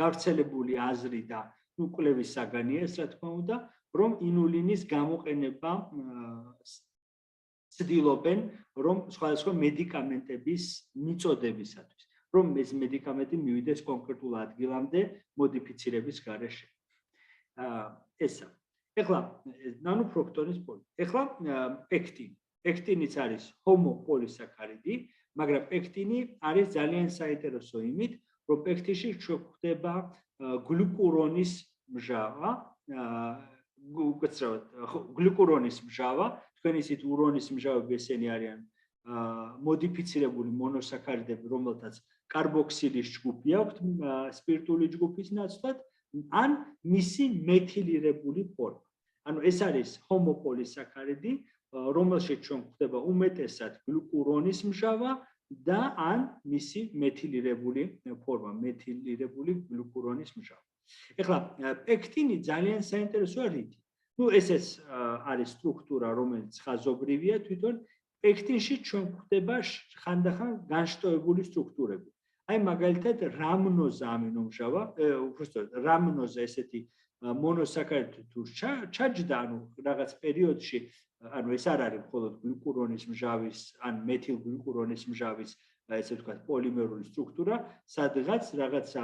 გავრცელებული აზრი და კვლევის საგანია ეს რა თქმა უნდა, რომ ინულინის გამოყენება ცდილობენ, რომ სხვადასხვა მედიკამენტების მიწოდებისათვის, რომ ეს მედიკამენტი მივიდეს კონკრეტულ ადგილამდე მოდიფიცირების გარეშე. ესა. ეხლა ნანოფრუქტონის პოლიმერი. ეხლა პექტინი. პექტინიც არის ჰომოპოლისაქარიდი, მაგრამ პექტინი არის ძალიან საინტერესო იმით, რომ პექტინში გვხვდება გლუკურონის მჟავა, უკაცრავად გლუკურონის მჟავა, თქვენ ისეთ ურონის მჟავები ესენი არიან მოდიფიცირებული მონოსაქარიდები, რომელთაც კარბოქსილის ჯგუფი აქვთ, სპირტული ჯგუფის ნაცვლად, ან მისი მეთილირებული ფორმა. ანუ ეს არის ჰომოპოლისაქარიდი, რომელშიც ჩვენ გვხვდება უმეტესად გლუკურონის მჟავა და ან მისი მეთილირებული ფორმა, მეთილირებული გლუკურონის მჟავა. ეხლა პექტინი ძალიან საინტერესოა რითი? ესეც არის სტრუქტურა, რომელიც ხაზობრივია თვითონ. პექტინში ჩვენ გვხვდება ხანდახან განშტოებული სტრუქტურები. აი მაგალითად რამნოზა ამინომჟავა, უბრალოდ რამნოზა ესეთი მონოსაქარიდი თუ ჩაჯდა, ანუ რაღაც პერიოდში, ანუ ეს არ არის მხოლოდ გლუკურონის მჟავის ან მეთილგლუკურონის მჟავის, ესე ვთქვათ, პოლიმერული სტრუქტურა, სადღაც რაღაცა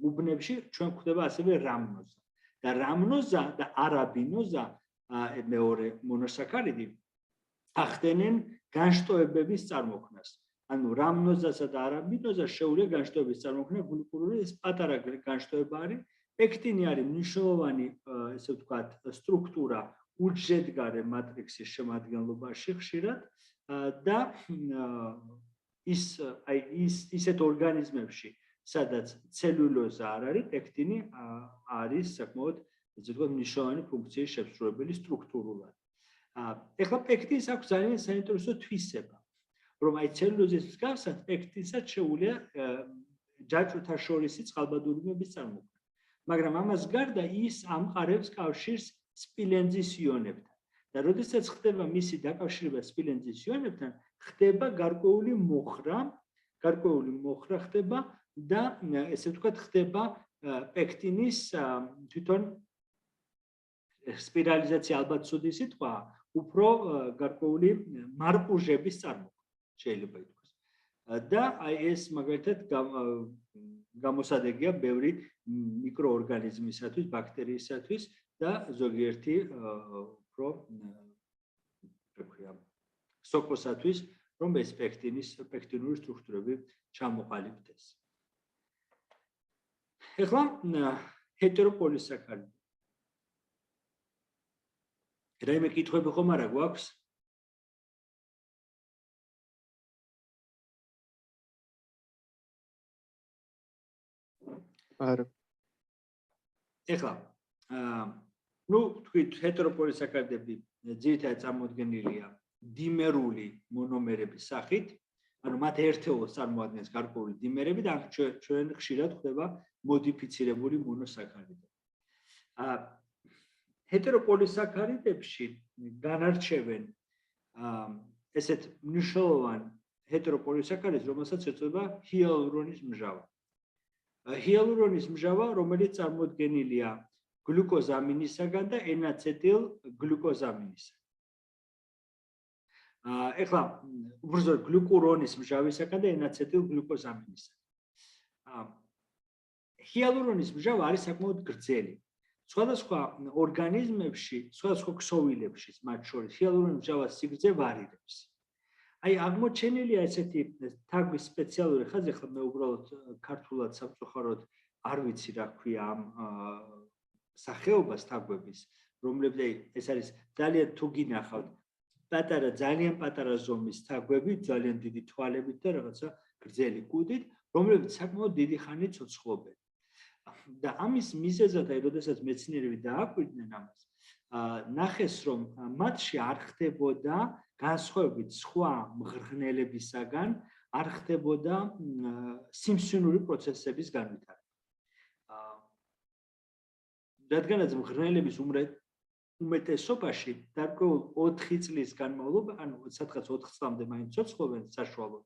უბნებში ჩვენ გვხვდება ასევე რამნოზა. და რამნოზა და არაბინოზა, მეორე მონოსაქარიდი, ახდენენ განშტოებების წარმოქმნას. ანუ რამნოზასა და არაბინოზას შეუძლია განშტოების წარმოქმნა გლუკურონის, ეს პატარა განშტოება არის. პექტინი არის მნიშვნელოვანი, ესე ვთქვათ, სტრუქტურა უჯრედგარე მატრიქსის შემადგენლობაში ხშირად და ისეთ ორგანიზმებში, სადაც ცელულოზა არ არის, პექტინი არის საკმაოდ, ესე ვთქვათ, მნიშვნელოვანი ფუნქციის შესრულებელი სტრუქტურულად. ეხლა პექტინს აქვს ძალიან საინტერესო თვისება, რომ აი ცელულოზის მსგავსად პექტინსაც შეუძლია ჯაჭვთა შორისი წყალბადურობების წარმოქმნა. მაგრამ ამას გარდა ის ამყარებს კავშირს სპილენძის იონებთან. და როდესაც ხდება მისი დაკავშირება სპილენძის იონებთან, ხდება გარკვეული მოხრა ხდება და ესე ვთქვათ, ხდება პექტინის თვითონ სპირალიზაცია, ალბათ ცუდი სიტყვაა, უფრო გარკვეული მარპუჟების წარმოქმნა შეიძლება ითქვას. და აი ეს მაგალითად გამოსადეგია ბევრი მიკროორგანიზმისათვის, ბაქტერიისათვის და ზოგიერთი უფრო სოკოსათვის, რომ ეს პექტინური სტრუქტურები ჩამოყალიბდეს. ეხლა ჰეტეროპოლისაქარიდი. რაიმე კითხვები ხომ არა გვაქვს? არა. ეხლა თქვით ჰეტეროპოლისაქარიდები ძირითადად წარმოდგენილია დიმერული მონომერების სახით, ანუ მათ ერთეულს წარმოადგენს გარკვეული დიმერები და ჩვენ ხშირად ხდება მოდიფიცირებული მონოსაქარიდები. ჰეტეროპოლისაქარიდებში განარჩევენ ესეთ მნიშვნელოვან ჰეტეროპოლისაქარიდს, რომელსაც ეწოდება ჰიალურონის მჟავა. ჰიალურონის მჟავა, რომელიც წარმოდგენილია გლუკოზამინისაგან და ენაცეტილგლუკოზამინისაგან. ეხლა უბრალოდ გლუკურონის მჟავისაგან და ენაცეტილგლუკოზამინისაგან. ჰიალურონის მჟავა არის საკმაოდ გრძელი. სხვადასხვა ორგანიზმებში, სხვადასხვა ქსოვილებში, მათ შორის ჰიალურონის მჟავას სიგრძე ვარირებს. აი აღმოჩენილია ესეთი თაგვის სპეციალური ხაზი, ხა მე უბრალოდ ქართულად სამწუხაროდ არ ვიცი რა ქვია ამ სახეობას თაგვების, რომლებიც ეს არის ძალიან თუ გინახავთ პატარა, ძალიან პატარა ზომის თაგვები, ძალიან დიდი თვალებით და რაღაცა გრძელი კუდით, რომლებიც საკმაოდ დიდი ხანი ცოცხლობენ. და ამის მიზეზად, აი როდესაც მეცნიერები დააკვირდნენ ამას, ნახეს, რომ მათში არ ხდებოდა განსხვავებით სხვა მღრღნელებისაგან, არ ხდებოდა სიმსივნური პროცესების განვითარება. რადგანაც მღრღნელების უმეტესობაში გარკვეულ 4 წლის განმავლობა, ანუ სადღაც 4 წლამდე მაინც ცოცხლობენ საშუალოდ,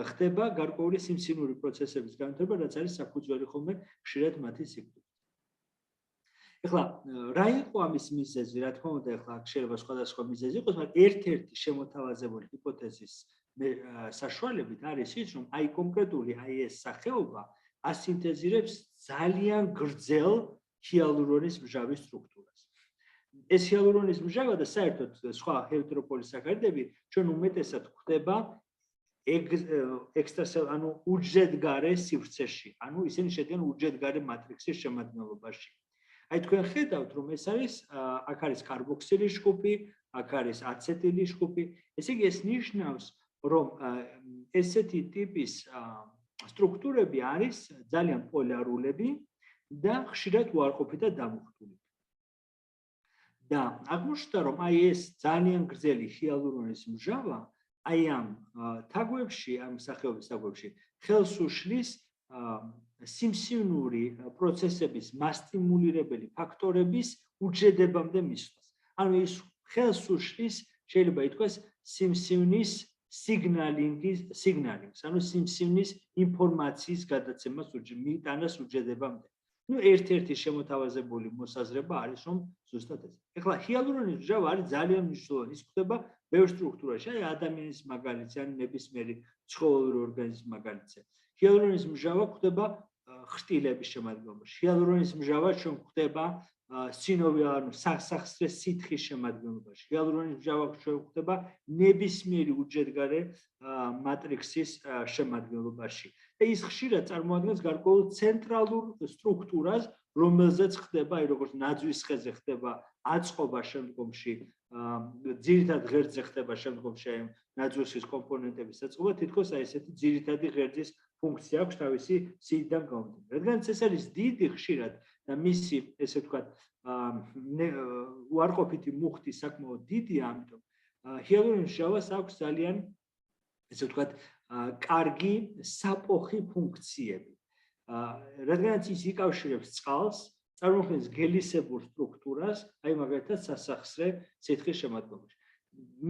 ხდება გარკვეული სიმსივნური პროცესების განვითარება, რაც არის საფუძველი ხოლმე ხშირად მათი სიკვდილის. ეხლა რა იყო ამის მიზეზი? რა თქმა უნდა, ეხლა შეიძლება სხვადასხვა მიზეზი იყოს, მაგრამ ერთ-ერთი შემოთავაზებული ჰიპოთეზის საშუალებით არის ის, რომ აი კონკრეტული აი ეს სახეობა ასინთეზირებს ძალიან გრძელ ჰიალურონის მჟავის სტრუქტურას. ეს ჰიალურონის მჟავა და საერთოდ სხვა ჰეტეროპოლისაქარიდები ჩვენ უმეტესად გვხვდება ანუ უჯრედგარე სივრცეში, ანუ ისინი შედიან უჯრედგარე მატრიქსის შემადგენლობაში. აი თქვენ ხედავთ, რომ ეს არის აქ არის კარბოქსილის ჯგუფი, აქ არის აცეტილის ჯგუფი. ესე იგი ეს ნიშნავს, რომ ესეთი ტიპის სტრუქტურები არის ძალიან პოლარულები და ხშირად უარყოფითად დამუხტული. და აღმოჩნდა, რომ აი ეს ძალიან გრძელი ჰიალურონის მჟავა აი ამ თაგვებში, ამ სახეობის თაგვებში ხელს უშლის სიმსივნური პროცესების მასტიმულირებელი ფაქტორების უჯრედებამდე მისვლას. ანუ ის ხელს უშლის, შეიძლება ითქვას, სიმსივნის სიგნალინგს, ანუ სიმსივნის ინფორმაციის გადაცემას მიტანას უჯრედებამდე. Ну, ერთ-ერთი შემოთავაზებული მოსაზრება არის, რომ ზუსტად ეს. ეხლა ჰიალურონის მჟავა არის ძალიან მნიშვნელოვანი, ის ხდება ბევრ სტრუქტურაში, აი ადამიანის მაგალითზე, ან ნებისმიერი ცხოველური ორგანიზმის მაგალითზე. ჰიალურონის მჟავა ხდება ხრტილების შემადგენლობაში. ჰიალურონის მჟავა ჩვენ ხდება სინოვიალურ სახსრე სითხის შემადგენლობაში. ჰიალურონის მჟავა ჩვენ ხდება ნებისმიერი უჯრედგარე მატრიქსის შემადგენლობაში. და ის ხშირად წარმოადგენს გარკვეულ ცენტრალურ სტრუქტურას, რომელზეც ხდება, აი როგორც ნაძვის ხეზე ხდება აწყობა შემდგომში, ძირითად ღერძზე ხდება შემდგომში აი ნაძვის კომპონენტების აწყობა, თითქოს აი ესეთი ძირითადი ღერძის ფუნქცია აქვს თავისი სიდიდან გამომდინარე. რადგანაც ეს არის დიდი ხშირად და მისი, ესე ვთქვათ, უარყოფითი მუხტი საკმაოდ დიდია, ამიტომ ჰიალურონის მჟავას აქვს ძალიან, ესე ვთქვათ, კარგი საპოხი ფუნქციები. რადგანაც ის იკავშირებს წყალს, წარმოქმნის გელისებურ სტრუქტურას, აი მაგალითად სასახსრე სითხის შემადგენლობაში.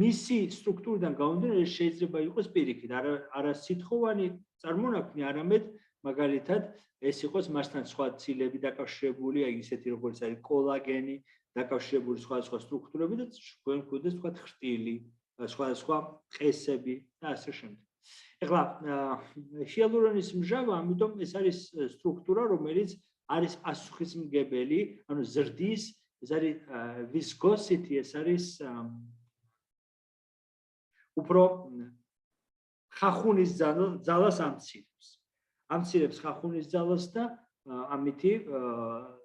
მისი სტრუქტურიდან გამომდინარე შეიძლება იყოს პირიქით, არა სითხოვანი წარმონაქმნი, არამედ მაგალითად ეს იყოს მასთან სხვა ცილები დაკავშირებული, აი ისეთი როგორც არის კოლაგენი, დაკავშირებული სხვადასხვა სტრუქტურები და თქვენ გვქონდეს თქვა ხრტილი, სხვადასხვა ყესები და ასე შემდეგ. ეხლა ჰიალურონის მჟავა, ამიტომ ეს არის სტრუქტურა, რომელიც არის პასუხისმგებელი, ანუ ზრდის, ეს არის viscosity, ეს არის უფრო ხახუნის ძალას ამცირებს. ამცირებს ხახუნის ძალას და ამითი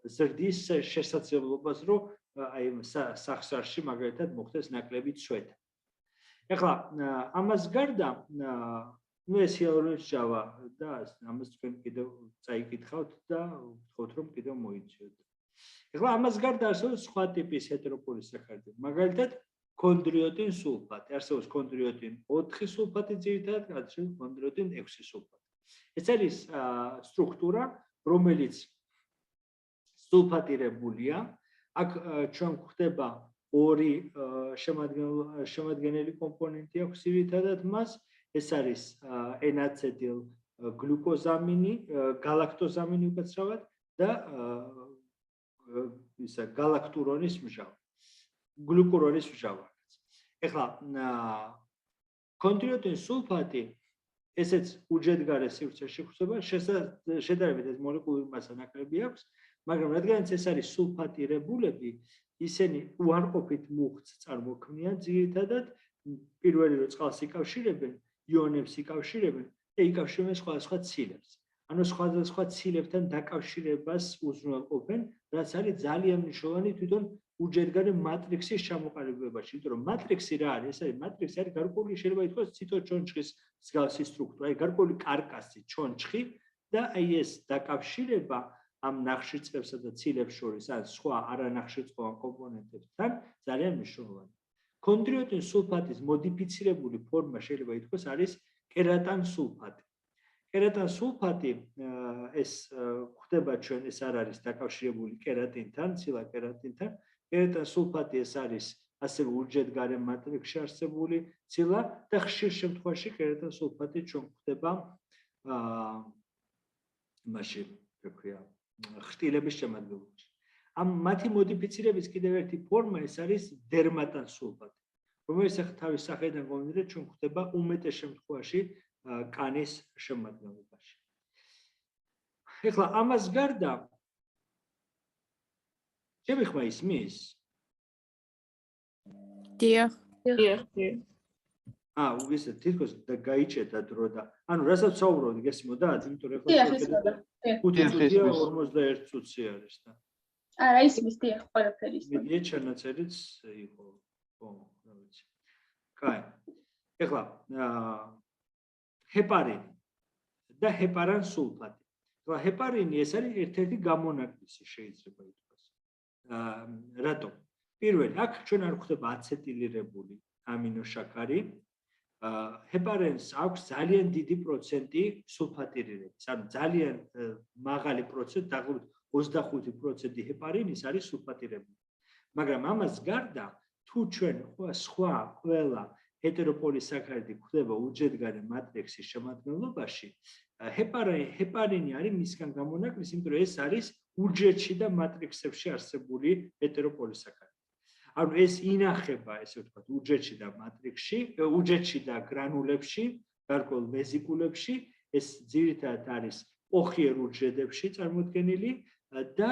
ზრდის შესაძლებლობას, რომ აი სახსრაში მაგალითად მოხდეს ნაკლები ცვეთა. ეხლა ამას გარდა ეს ჰიალურონის მჟავა და ამას თქვენ კიდევ წაიკითხავთ და ვთქვათ, რომ კიდევ მოიწვიოთ. ეხლა ამას გარდა არსებობს სხვა ტიპის ჰეტეროპოლისაქარიდები, მაგალითად კონდრიოტინ სულფატი, არსებობს კონდრიოტინ 4 სულფატი ძირითადად, ასევე კონდრიოტინ 6 სულფატი. ეს არის სტრუქტურა, რომელიც სულფატირებულია, აქ ჩვენ გვხვდება ორი შემადგენელი კომპონენტი აქვს ძირითადად მას, ეს არის ენაცეტილ გლუკოზამინი, გალაქტოზამინი უკაცრავად და ისა გალაქტურონის მჟავა. გლუკურონის მჟავა. ეხლა კონდრიოტინ სულფატი ესეც უჯრედგარე სივრცეში ხდება, შედარებით ეს მოლეკულური მასა ნაკლები აქვს, მაგრამ რადგანაც ეს არის სულფატირებულები, ისინი უარყოფით მუხტს წარმოქმნიან ძირითადად, პირველი რო წყალს იკავშირებენ, იონებს იკავშირებენ და იკავშირებენ სხვადასხვა ცილებს. ანუ სხვადასხვა ცილებთან დაკავშირებას უზრუნველყოფენ, რაც არის ძალიან მნიშვნელოვანი თვითონ უჯრედგარე მატრიქსის ჩამოყალიბებაში, იმიტომ რომ მატრიქსი რა არის? ეს არის მატრიქსი არის გარკვეული, შეიძლება ითქვას ციტოჩონჩხის მსგავსი სტრუქტურა, აი გარკვეული კარკასი, ჩონჩხი და აი ეს დაკავშირება ამ ნახშირწყებსა და ცილებს შორის, ან სხვა არანახშირწყოვან კომპონენტებთან ძალიან მნიშვნელოვანია. კონდრიოტინ სულფატის მოდიფიცირებული ფორმა შეიძლება ითქვას არის კერატან სულფატი. კერატან სულფატი ეს ხდება ჩვენ, ეს არ არის დაკავშირებული კერატინთან, ცილა კერატინთან. კერატან სულფატი ეს არის ასევე უჯრედგარე მატრიქსში არსებული ცილა და ხშირ შემთხვევაში კერატან სულფატი ჩვენ ხდება იმაში, რა ქვია, ხრტილების შემადგენლობაში. ამ მათი მოდიფიცირების კიდევ ერთი ფორმა ეს არის დერმატან სულფატი, რომელიც თავის სახელიდან გამომდინარე ჩვენ ხდება უმეტეს შემთხვევაში კანის შემადგენლობაში. ეხლა ამას გარდა შემეხმა ისმის, დიახ. დიახ, დიახ. ისე თითქოს გაიჭედა დრო და ანუ რასაც საუბრობდი გესმოდა იმიტომ რომ დიახ, ისმოდა. 5 წუთია 51 წუთი არის და არა, ისმის დიახ, ყველაფერი ისმოდა. მედია ჩანაწერიც იყო. ხო, რა ვიცი. კაი. ეხლა ჰეპარინი და ჰეპარან სულფატი. ეხლა ჰეპარინი ეს არის ერთ-ერთი გამონაკლისი შეიძლება ითქვას. რატომ? პირველი, აქ ჩვენ არ გვხვდება აცეტილირებული ამინოშაქარი. ჰეპარინს აქვს ძალიან დიდი პროცენტი სულფატირირების. ანუ ძალიან მაღალი პროცენტი, დაახლოებით 25% ჰეპარინის არის სულფატირებული. მაგრამ ამას გარდა თუ ჩვენ სხვა ყველა ჰეტეროპოლისაქარიდი გვხვდება უჯრედგარე მატრიქსის შემადგენლობაში, ჰეპარინი არის მისგან გამონაკლისი, იმიტომ რომ ეს არის უჯრედში და მატრიქსებში არსებული ჰეტეროპოლისაქარიდი. ანუ ეს ინახება, ესე ვთქვათ, უჯრედში და მატრიქსში, უჯრედში და გრანულებში, გარკვეულ ვეზიკულებში, ეს ძირითადად არის ოხიერ უჯრედებში წარმოდგენილი და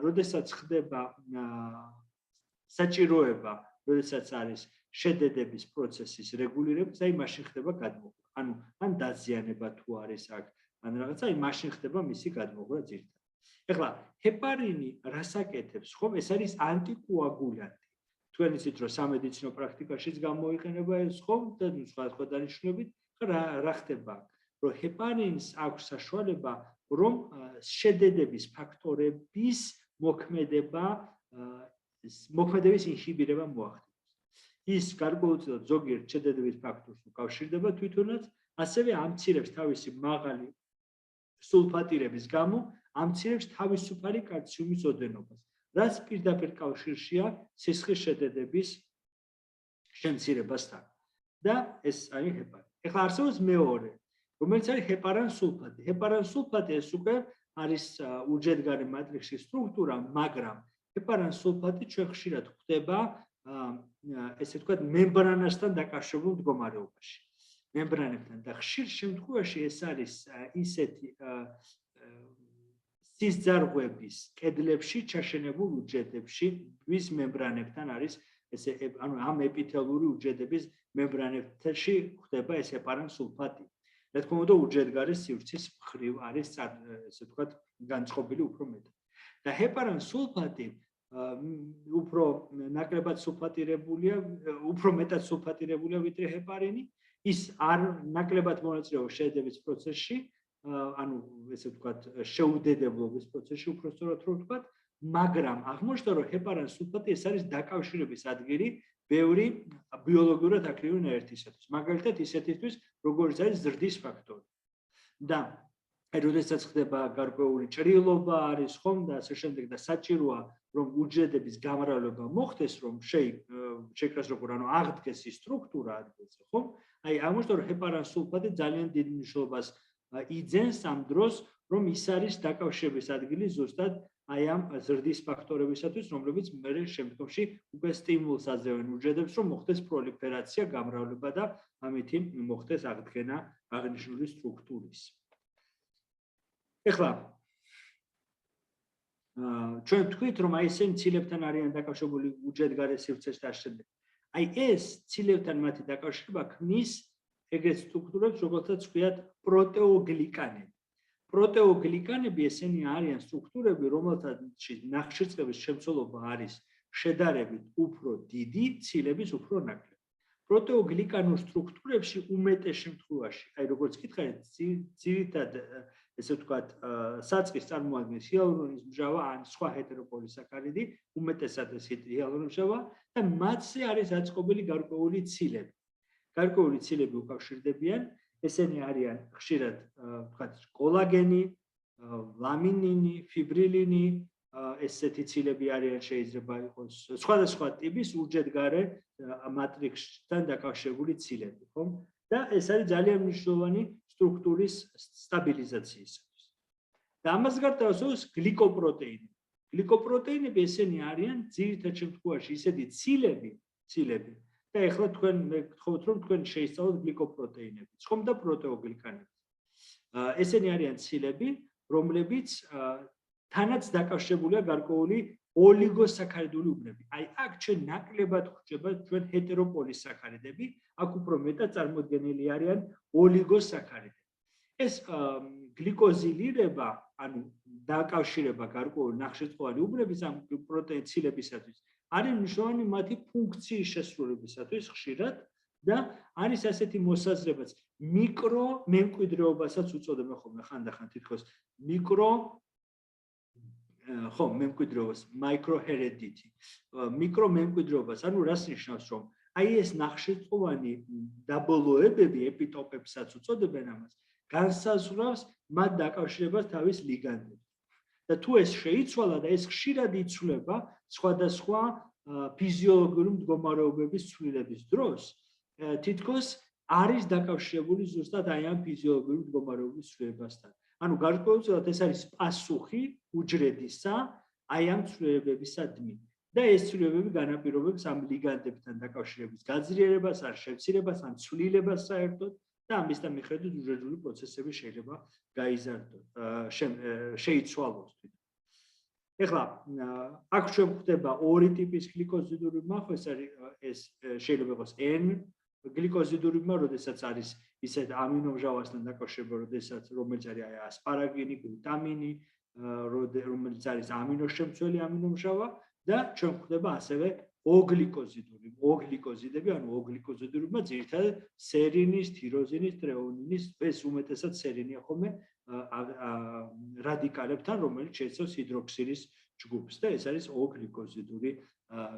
როდესაც ხდება საჭიროება, როდესაც არის შედედების პროცესის რეგულირება, აი მაშინ ხდება გადმოღვრა. ანუ ან დაზიანება თუ არის აქ, ან რაღაცა, აი მაშინ ხდება მისი გადმოღვრა ძირითადად. ეხლა ჰეპარინი რას აკეთებს, ხომ? ეს არის ანტიკოაგულანტი. თქვენ იცით რომ სამედიცინო პრაქტიკაშიც გამოიყენება ეს ხომ და სხვა დანიშნულებით, რა ხდება? რომ ჰეპარინს აქვს საშუალება, რომ შედედების ფაქტორების მოქმედების ინჰიბირება მოახდინოს. ის გარკვეულწილად ზოგიერთ შედედების ფაქტორს უკავშირდება თვითონაც, ასევე ამცირებს თავისი მაღალი სულფატირების გამო, ამცირებს თავისუფალი კალციუმის ოდენობას, რაც პირდაპირ კავშირშია სისხლის შედედების შემცირებასთან. და ეს არის ჰეპარინი. ეხლა არსებობს მეორე, რომელიც არის ჰეპარან სულფატი. ჰეპარან სულფატი ეს უკვე არის უჯრედგარე მატრიქსის სტრუქტურა, მაგრამ ჰეპარან სულფატი ჩვენ ხშირად გვხვდება ესე ვთქვათ მემბრანასთან დაკავშირებულ მდგომარეობაში. მემბრანებთან და ხშირ შემთხვევაში ეს არის ისეთი სისძარღვების კედლებში ჩაშენებულ უჯრედებში, ვის მემბრანებთან არის ესე ანუ ამ ეპითელური უჯრედების მემბრანებში ხდება ეს ჰეპარან სულფატი. რა თქმა უნდა, უჯრედგარის სივრცის მხრივ არის ესე ვთქვათ განწყობილი უფრო მეტად. და ჰეპარან სულფატი უფრო ნაკლებად სულფატირებულია, უფრო მეტად სულფატირებულია ვიდრე ჰეპარინი. ის არ ნაკლებად მონაწილეობს შედედების პროცესში, ანუ ესე ვთქვათ შეუდედებლობის პროცესში, უფრო სწორად რომ ვთქვათ, მაგრამ აღმოჩნდა რომ ჰეპარან სულფატი ეს არის დაკავშირების ადგილი ბევრი ბიოლოგიურად აქტიური ნაერთისათვის. მაგალითად ისეთისთვის, როგორც არის ზრდის ფაქტორი. და როდესაც ხდება გარკვეული ჭრილობა არის ხომ და ასე შემდეგ და საჭიროა რომ უჯრედების გამრავლება მოხდეს, რომ შეიკრას როგორ ანუ აღდგეს ის სტრუქტურა ადგილზე, ხომ? აი აღმოჩნდა რომ ჰეპარან სულფატი ძალიან დიდ მნიშვნელობას იძენს ამ დროს, რომ ის არის დაკავშირების ადგილი ზუსტად აი ამ ზრდის ფაქტორებისათვის, რომლებიც მე შემდგომში უკვე სტიმულს აძლევენ უჯრედებს, რომ მოხდეს პროლიფერაცია, გამრავლება და ამითი მოხდეს აღდგენა აღნიშნული სტრუქტურის. ეხლა ჩვენ თქვით, რომ აი ესენი ცილებთან არიან დაკავშირებული უჯრედგარე სივრცეს და შემდეგ. აი ეს ცილებთან მათი დაკავშირება ქმნის ეგრეთ სტრუქტურებს, როგორცაც ვქვიათ, პროტეოგლიკანები. პროტეოგლიკანები ესენი არიან სტრუქტურები, რომელთაც ნახშირწყლების შემცველობა არის შედარებით უფრო დიდი, ცილების უფრო ნაკლები. პროტეოგლიკანურ სტრუქტურებში უმეტეს შემთხვევაში, აი როგორც გითხარით, ძირითად ესე ვთქვათ, საწყის წარმოადგენს ჰიალურონის მჟავა ან სხვა ჰეტეროპოლისაქარიდი, უმეტესად ეს ჰიალურონის მჟავა და მათზე არის აწყობილი გარკვეული ცილები. გარკვეული ცილები უკავშირდებიან, ესენი არიან ხშირად ვთქვათ კოლაგენი, ლამინინი, ფიბრილინი, ესეთი ცილები არიან შეიძლება იყოს სხვადასხვა ტიპის უჯრედგარე მატრიქსთან დაკავშირებული ცილები, ხო? და ეს არის ძალიან მნიშვნელოვანი სტრუქტურის სტაბილიზაციისათვის. და ამას გარდა არსებობს გლიკოპროტეინები. გლიკოპროტეინები ესენი არიან ძირითად შემთხვევაში ისეთი ცილები და ეხლა თქვენ მე გთხოვთ რომ თქვენ შეისწავლოთ გლიკოპროტეინები, ხომ და პროტეოგლიკანები. ესენი არიან ცილები, რომლებიც თანაც დაკავშირებულია გარკვეული ოლიგოსაქარიდული უბნები. აი აქ ჩვენ ნაკლებად ხვდება ჩვენ ჰეტეროპოლისაქარიდები, აქ უფრო მეტად წარმოდგენილი არიან ოლიგოსაქარიდები. ეს გლიკოზილირება, ანუ დაკავშირება გარკვეული ნახშირწყლოვანი უბნების ამ პროტეინ ცილებისათვის არის მნიშვნელოვანი მათი ფუნქციის შესრულებისათვის ხშირად და არის ასეთი მოსაზრებაც მიკრო მემკვიდრეობასაც უწოდებენ ხოლმე ხანდახან თითქოს მიკრო ხო მემკვიდრეობას micro heredity მიკრო მემკვიდრეობას ანუ რას ნიშნავს რომ აი ეს ნახშირწყლოვანი დაბოლოებები ეპიტოპებსაც უწოდებენ ამას განსაზღვრავს მათ დაკავშირებას თავის ლიგანდებს და თუ ეს შეიცვალა და ეს ხშირად იცვლება სხვადასხვა ფიზიოლოგიური მდგომარეობების ცვლილების დროს თითქოს არის დაკავშირებული ზუსტად აი ამ ფიზიოლოგიური მდგომარეობის ცვლილებასთან. ანუ გარკვეულწილად ეს არის პასუხი უჯრედისა აი ამ ცვლილებებისადმი. და ეს ცვლილებები განაპირობებს ამ ლიგანდებთან დაკავშირების გაძლიერებას, ან შევცირებას, ან ცვლილებას საერთოდ და ამის მიხედვით უჯრედული პროცესები შეიძლება გაიზარდოს, შეიცვალოს. ეხლა აქ ჩვენ გვხვდება ორი ტიპის გლიკოზიდური მახვა, ეს შეიძლება იყოს N გლიკოზიდური მახვა, როდესაც არის ისეთ ამინომჟავასთან დაკავშირება, რომელიც არის ასპარაგინი, გლუტამინი, რომელიც არის ამინოშემცველი ამინომჟავა და ჩვენ გვხვდება ასევე ოგლიკოზიდები, ანუ ოგლიკოზიდურმა ძირითადად სერინის, თიროზინის, ტრეონინის, ეს უმეტესად სერინია ხოლმე რადიკალებთან, რომელიც შეიცავს ჰიდროქსილის ჯგუფს და ეს არის ოგლიკოზიდური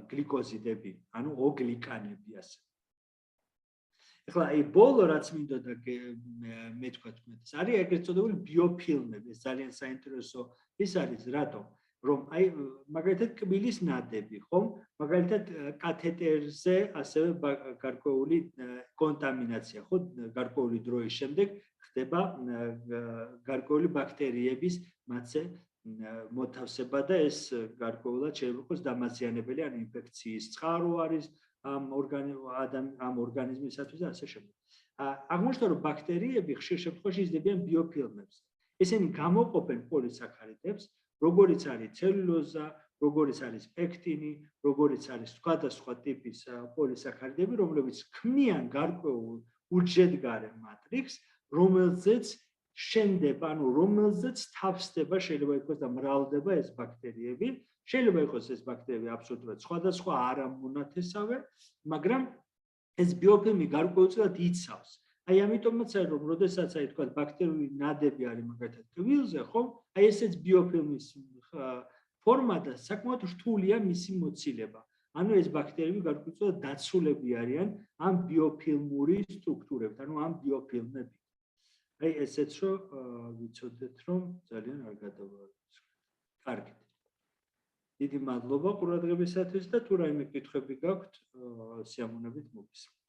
გლიკოზიდები, ანუ ოგლიკანები ასე. ეხლა აი ბოლო რაც მინდოდა მე თქვა თქმეთ, არის ეგრეთ წოდებული ბიოფილმები, ეს ძალიან საინტერესო ის არის, რატომ? რომ აი მაგალითად კბილის ნადები, ხომ? მაგალითად კათეტერზე ასევე გარკვეული კონტამინაცია, ხო? გარკვეული დროის შემდეგ ხდება გარკვეული ბაქტერიების მათზე მოთავსება და ეს გარკვეულად შეიძლება იყოს დამაზიანებელი, ან ინფექციის წყარო არის ამ ორგანიზმისათვის და ასე შემდეგ. აღმოჩნდა რომ ბაქტერიები ხშირ შემთხვევაში იზრდებიან ბიოფილმებს. ესენი გამოყოფენ პოლისაქარიდებს, როგორიც არის ცელულოზა, როგორიც არის პექტინი, როგორიც არის სხვადასხვა ტიპის პოლისაქარიდები, რომლებიც ქმნიან გარკვეულ უჯრედგარე მატრიქსს, რომელზეც შენდება, ანუ რომელზეც თავსდება, შეიძლება იყოს და მრავლდება ეს ბაქტერიები, შეიძლება იყოს ეს ბაქტერიები აბსოლუტურად სხვადასხვა არამონათესავე, მაგრამ ეს ბიოფილმი გარკვეულწილად იცავს. აი ამიტომაც არის რომ როდესაც აი თქვა ბაქტერიული ნადები არის მაგალითად კბილზე, ხომ? აი ესეც ბიოფილმის ფორმა და საკმაოდ რთულია მისი მოცილება. ანუ ეს ბაქტერიები გარკვეულწილად დაცულები არიან ამ ბიოფილმური სტრუქტურებთან, ანუ ამ ბიოფილმებით. აი ესეც რომ ვიცოდეთ რომ ძალიან არ გადავარდეთ. კარგით. დიდი მადლობა ყურადღებისათვის და თუ რაიმე კითხვები გაქვთ, სიამოვნებით მოგესალმებით.